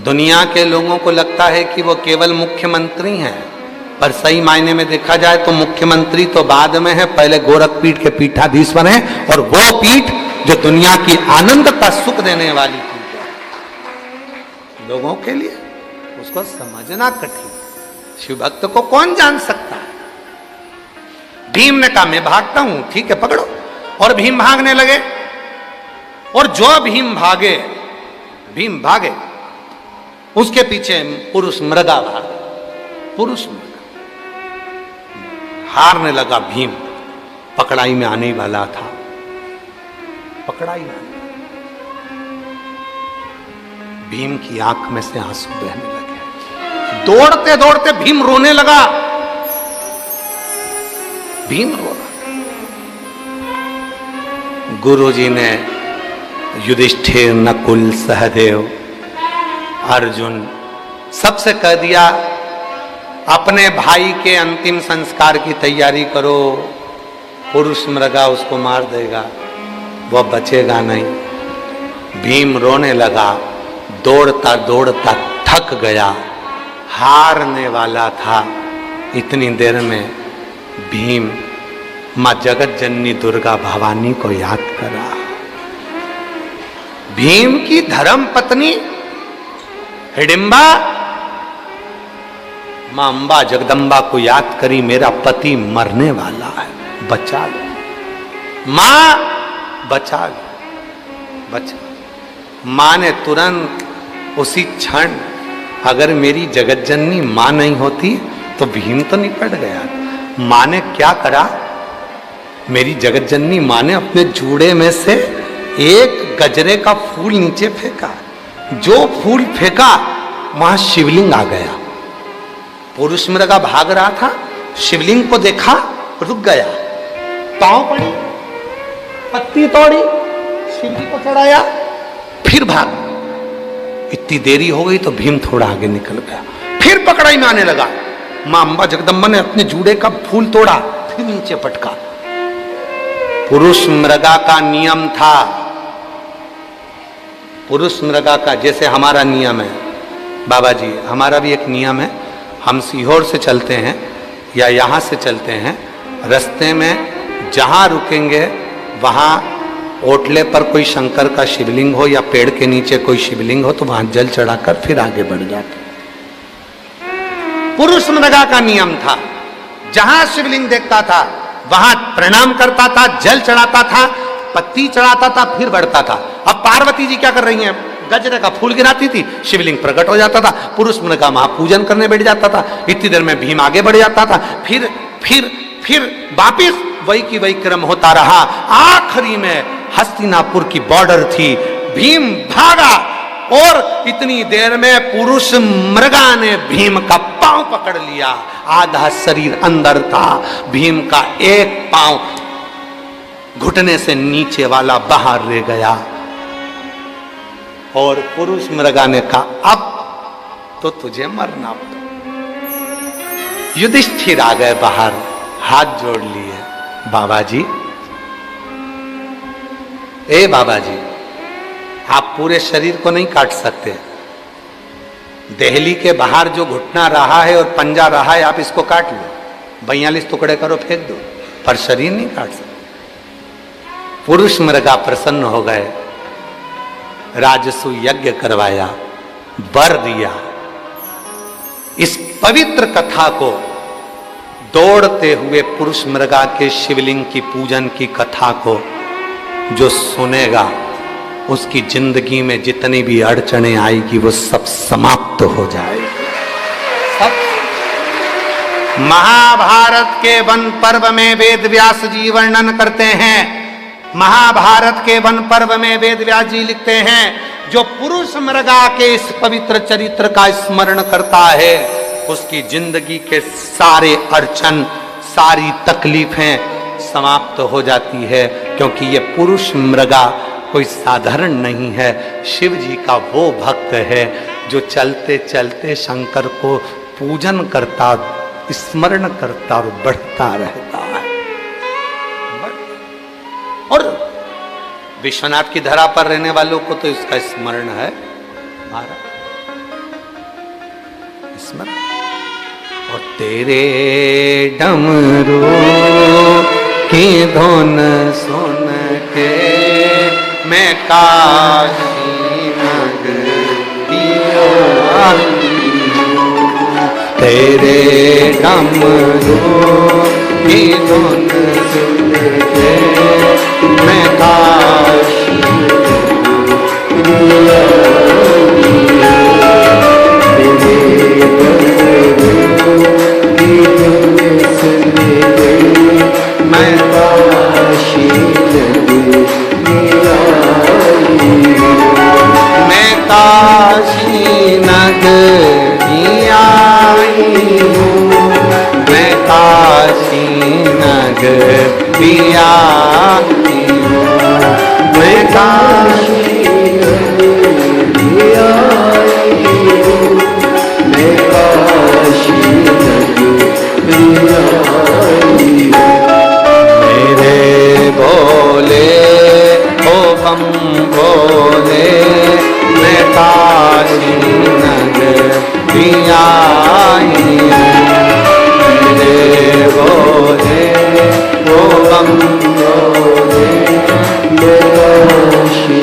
दुनिया के लोगों को लगता है कि वो केवल मुख्यमंत्री हैं, पर सही मायने में देखा जाए तो मुख्यमंत्री तो बाद में है, पहले गोरख पीठ के पीठाधीश्वर हैं। और वो पीठ जो दुनिया की आनंद का सुख देने वाली पीठ है लोगों के लिए, उसको समझना कठिन। शिव भक्त को कौन जान सकता है। भीम ने कहा, मैं भागता हूं, ठीक है, पकड़ो। और भीम भागने लगे, और जो भीम भागे उसके पीछे पुरुष मृगा भागे। पुरुष मृगा हारने लगा। भीम पकड़ाई में आने वाला था, पकड़ाई में भीम की आंख में से आंसू बहने लगे। दौड़ते दौड़ते भीम रोने लगा। भीम रो रहा। गुरुजी ने युधिष्ठिर, नकुल, सहदेव, अर्जुन सबसे कह दिया, अपने भाई के अंतिम संस्कार की तैयारी करो। पुरुष मृगा उसको मार देगा, वह बचेगा नहीं। भीम रोने लगा, दौड़ता दौड़ता थक गया, हारने वाला था। इतनी देर में भीम मां जगत जननी दुर्गा भवानी को याद करा। भीम की धर्म पत्नी हिडिंबा मां अंबा जगदंबा को याद करी, मेरा पति मरने वाला है, बचा लो मां, बचा लो, बचा। मां ने तुरंत उसी क्षण, अगर मेरी जगत जननी मां नहीं होती तो भीम तो निपट गया। मां ने क्या करा, मेरी जगत जननी मां ने अपने जूड़े में से एक गजरे का फूल नीचे फेंका। जो फूल फेंका वहां शिवलिंग आ गया। पुरुष मृगा भाग रहा था, शिवलिंग को देखा, रुक गया, पांव पड़ी, पत्ती तोड़ी, शिवजी को चढ़ाया, फिर भाग। इतनी देरी हो गई तो भीम थोड़ा आगे निकल गया, फिर पकड़ाई में आने लगा। मां अंबा जगदम्बा ने अपने जूड़े का फूल तोड़ा, फिर नीचे पटका। पुरुष मृगा का नियम था, पुरुष मृगा का, जैसे हमारा नियम है बाबा जी, हमारा भी एक नियम है। हम सीहोर से चलते हैं या यहाँ से चलते हैं, रास्ते में जहाँ रुकेंगे वहाँ ओटले पर कोई शंकर का शिवलिंग हो या पेड़ के नीचे कोई शिवलिंग हो तो वहां जल चढ़ाकर फिर आगे बढ़ जाते। पुरुष मृगा का नियम था, जहां शिवलिंग देखता था वहां प्रणाम करता था, जल चढ़ाता था, पत्ती चढ़ाता था, फिर बढ़ता था। अब पार्वती जी क्या कर रही हैं? गजरे का फूल गिराती थी, शिवलिंग प्रकट हो जाता था, पुरुष मृगा महापूजन करने बैठ जाता था। इतनी देर में भीम आगे बढ़ जाता था, फिर वापिस वही की वही क्रम होता रहा। आखिरी में हस्तिनापुर की बॉर्डर थी, भीम भागा और इतनी देर में पुरुष मृगा ने भीम का पांव पकड़ लिया। आधा शरीर अंदर था, भीम का एक पांव घुटने से नीचे वाला बाहर रह गया और पुरुष मृगा ने कहा अब तो तुझे मरना पड़ा। युधिष्ठिर आ गए बाहर, हाथ जोड़ लिए, बाबा जी, ए बाबा जी, आप पूरे शरीर को नहीं काट सकते, देहली के बाहर जो घुटना रहा है और पंजा रहा है आप इसको काट लो, 42 टुकड़े करो फेंक दो, पर शरीर नहीं काट सकते। पुरुष मृगा प्रसन्न हो गए, राजसु यज्ञ करवाया, वर दिया। इस पवित्र कथा को दौड़ते हुए पुरुष मृगा के शिवलिंग की पूजन की कथा को जो सुनेगा उसकी जिंदगी में जितनी भी अड़चने आएगी वो सब समाप्त हो जाएगी। सब। महाभारत के वन पर्व में वेद व्यास जी वर्णन करते हैं, महाभारत के वन पर्व में वेद व्यास जी लिखते हैं, जो पुरुष मृगा के इस पवित्र चरित्र का स्मरण करता है उसकी जिंदगी के सारे अड़चन, सारी तकलीफें समाप्त हो जाती है, क्योंकि ये पुरुष मृगा कोई साधारण नहीं है, शिव जी का वो भक्त है जो चलते चलते शंकर को पूजन करता, स्मरण करता और बढ़ता रहता है। और विश्वनाथ की धरा पर रहने वालों को तो इसका स्मरण है, हमारा स्मरण। और तेरे डमरू की धुन सुन के मैं काशी नगरिया आई हूँ, तेरे डमरू की धुन सुन के मैं काशी नगरिया आई हूँ, तेरे डमरू की धुन सुन के मैं काशी मैं काशी नगरिया आई हूँ, मैं काशी नगरिया आई हूँ, मैं काशी नगरिया आई हूँ, मैं काशी नगरिया आई हूँ। मेरे भोले ओ बम भोले, मैं काशी नगरिया आई हूँ, मेरे भोले ओ बम भोले, मैं काशी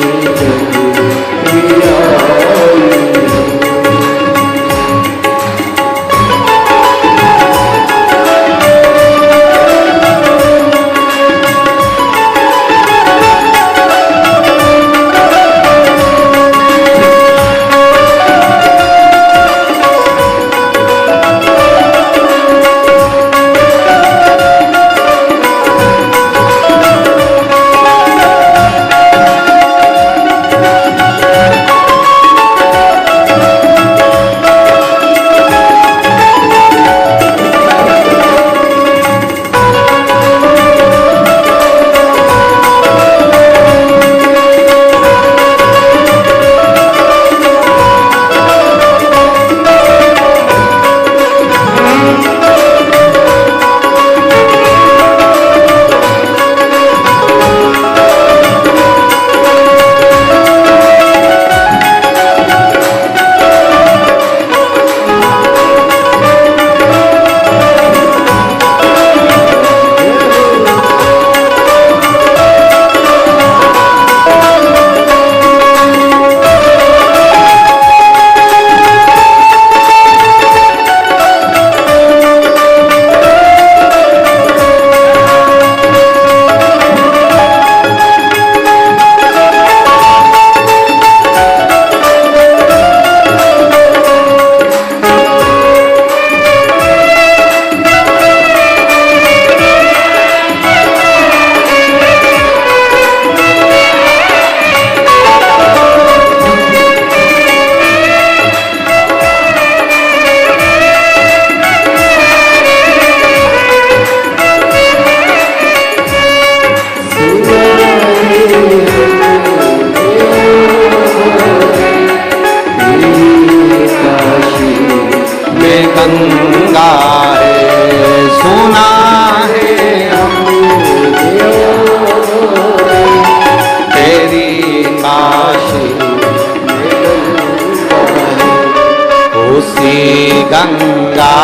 गंगा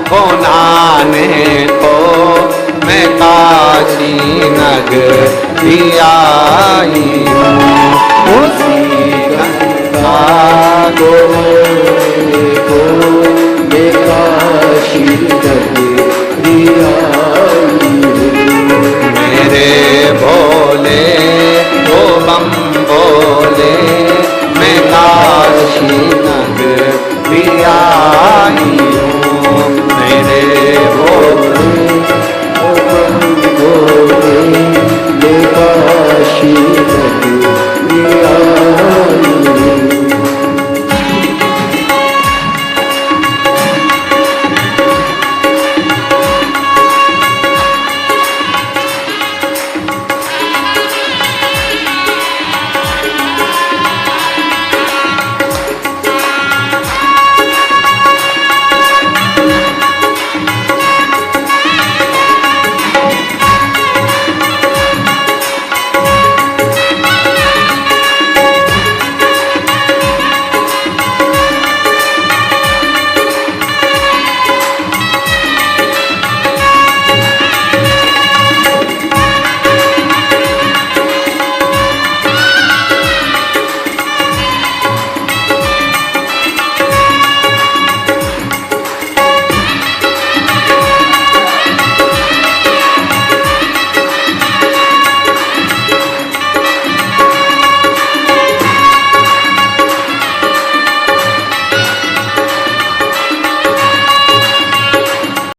को नहाने को मैं काशी नगरी आई हूँ। उसी गंगा को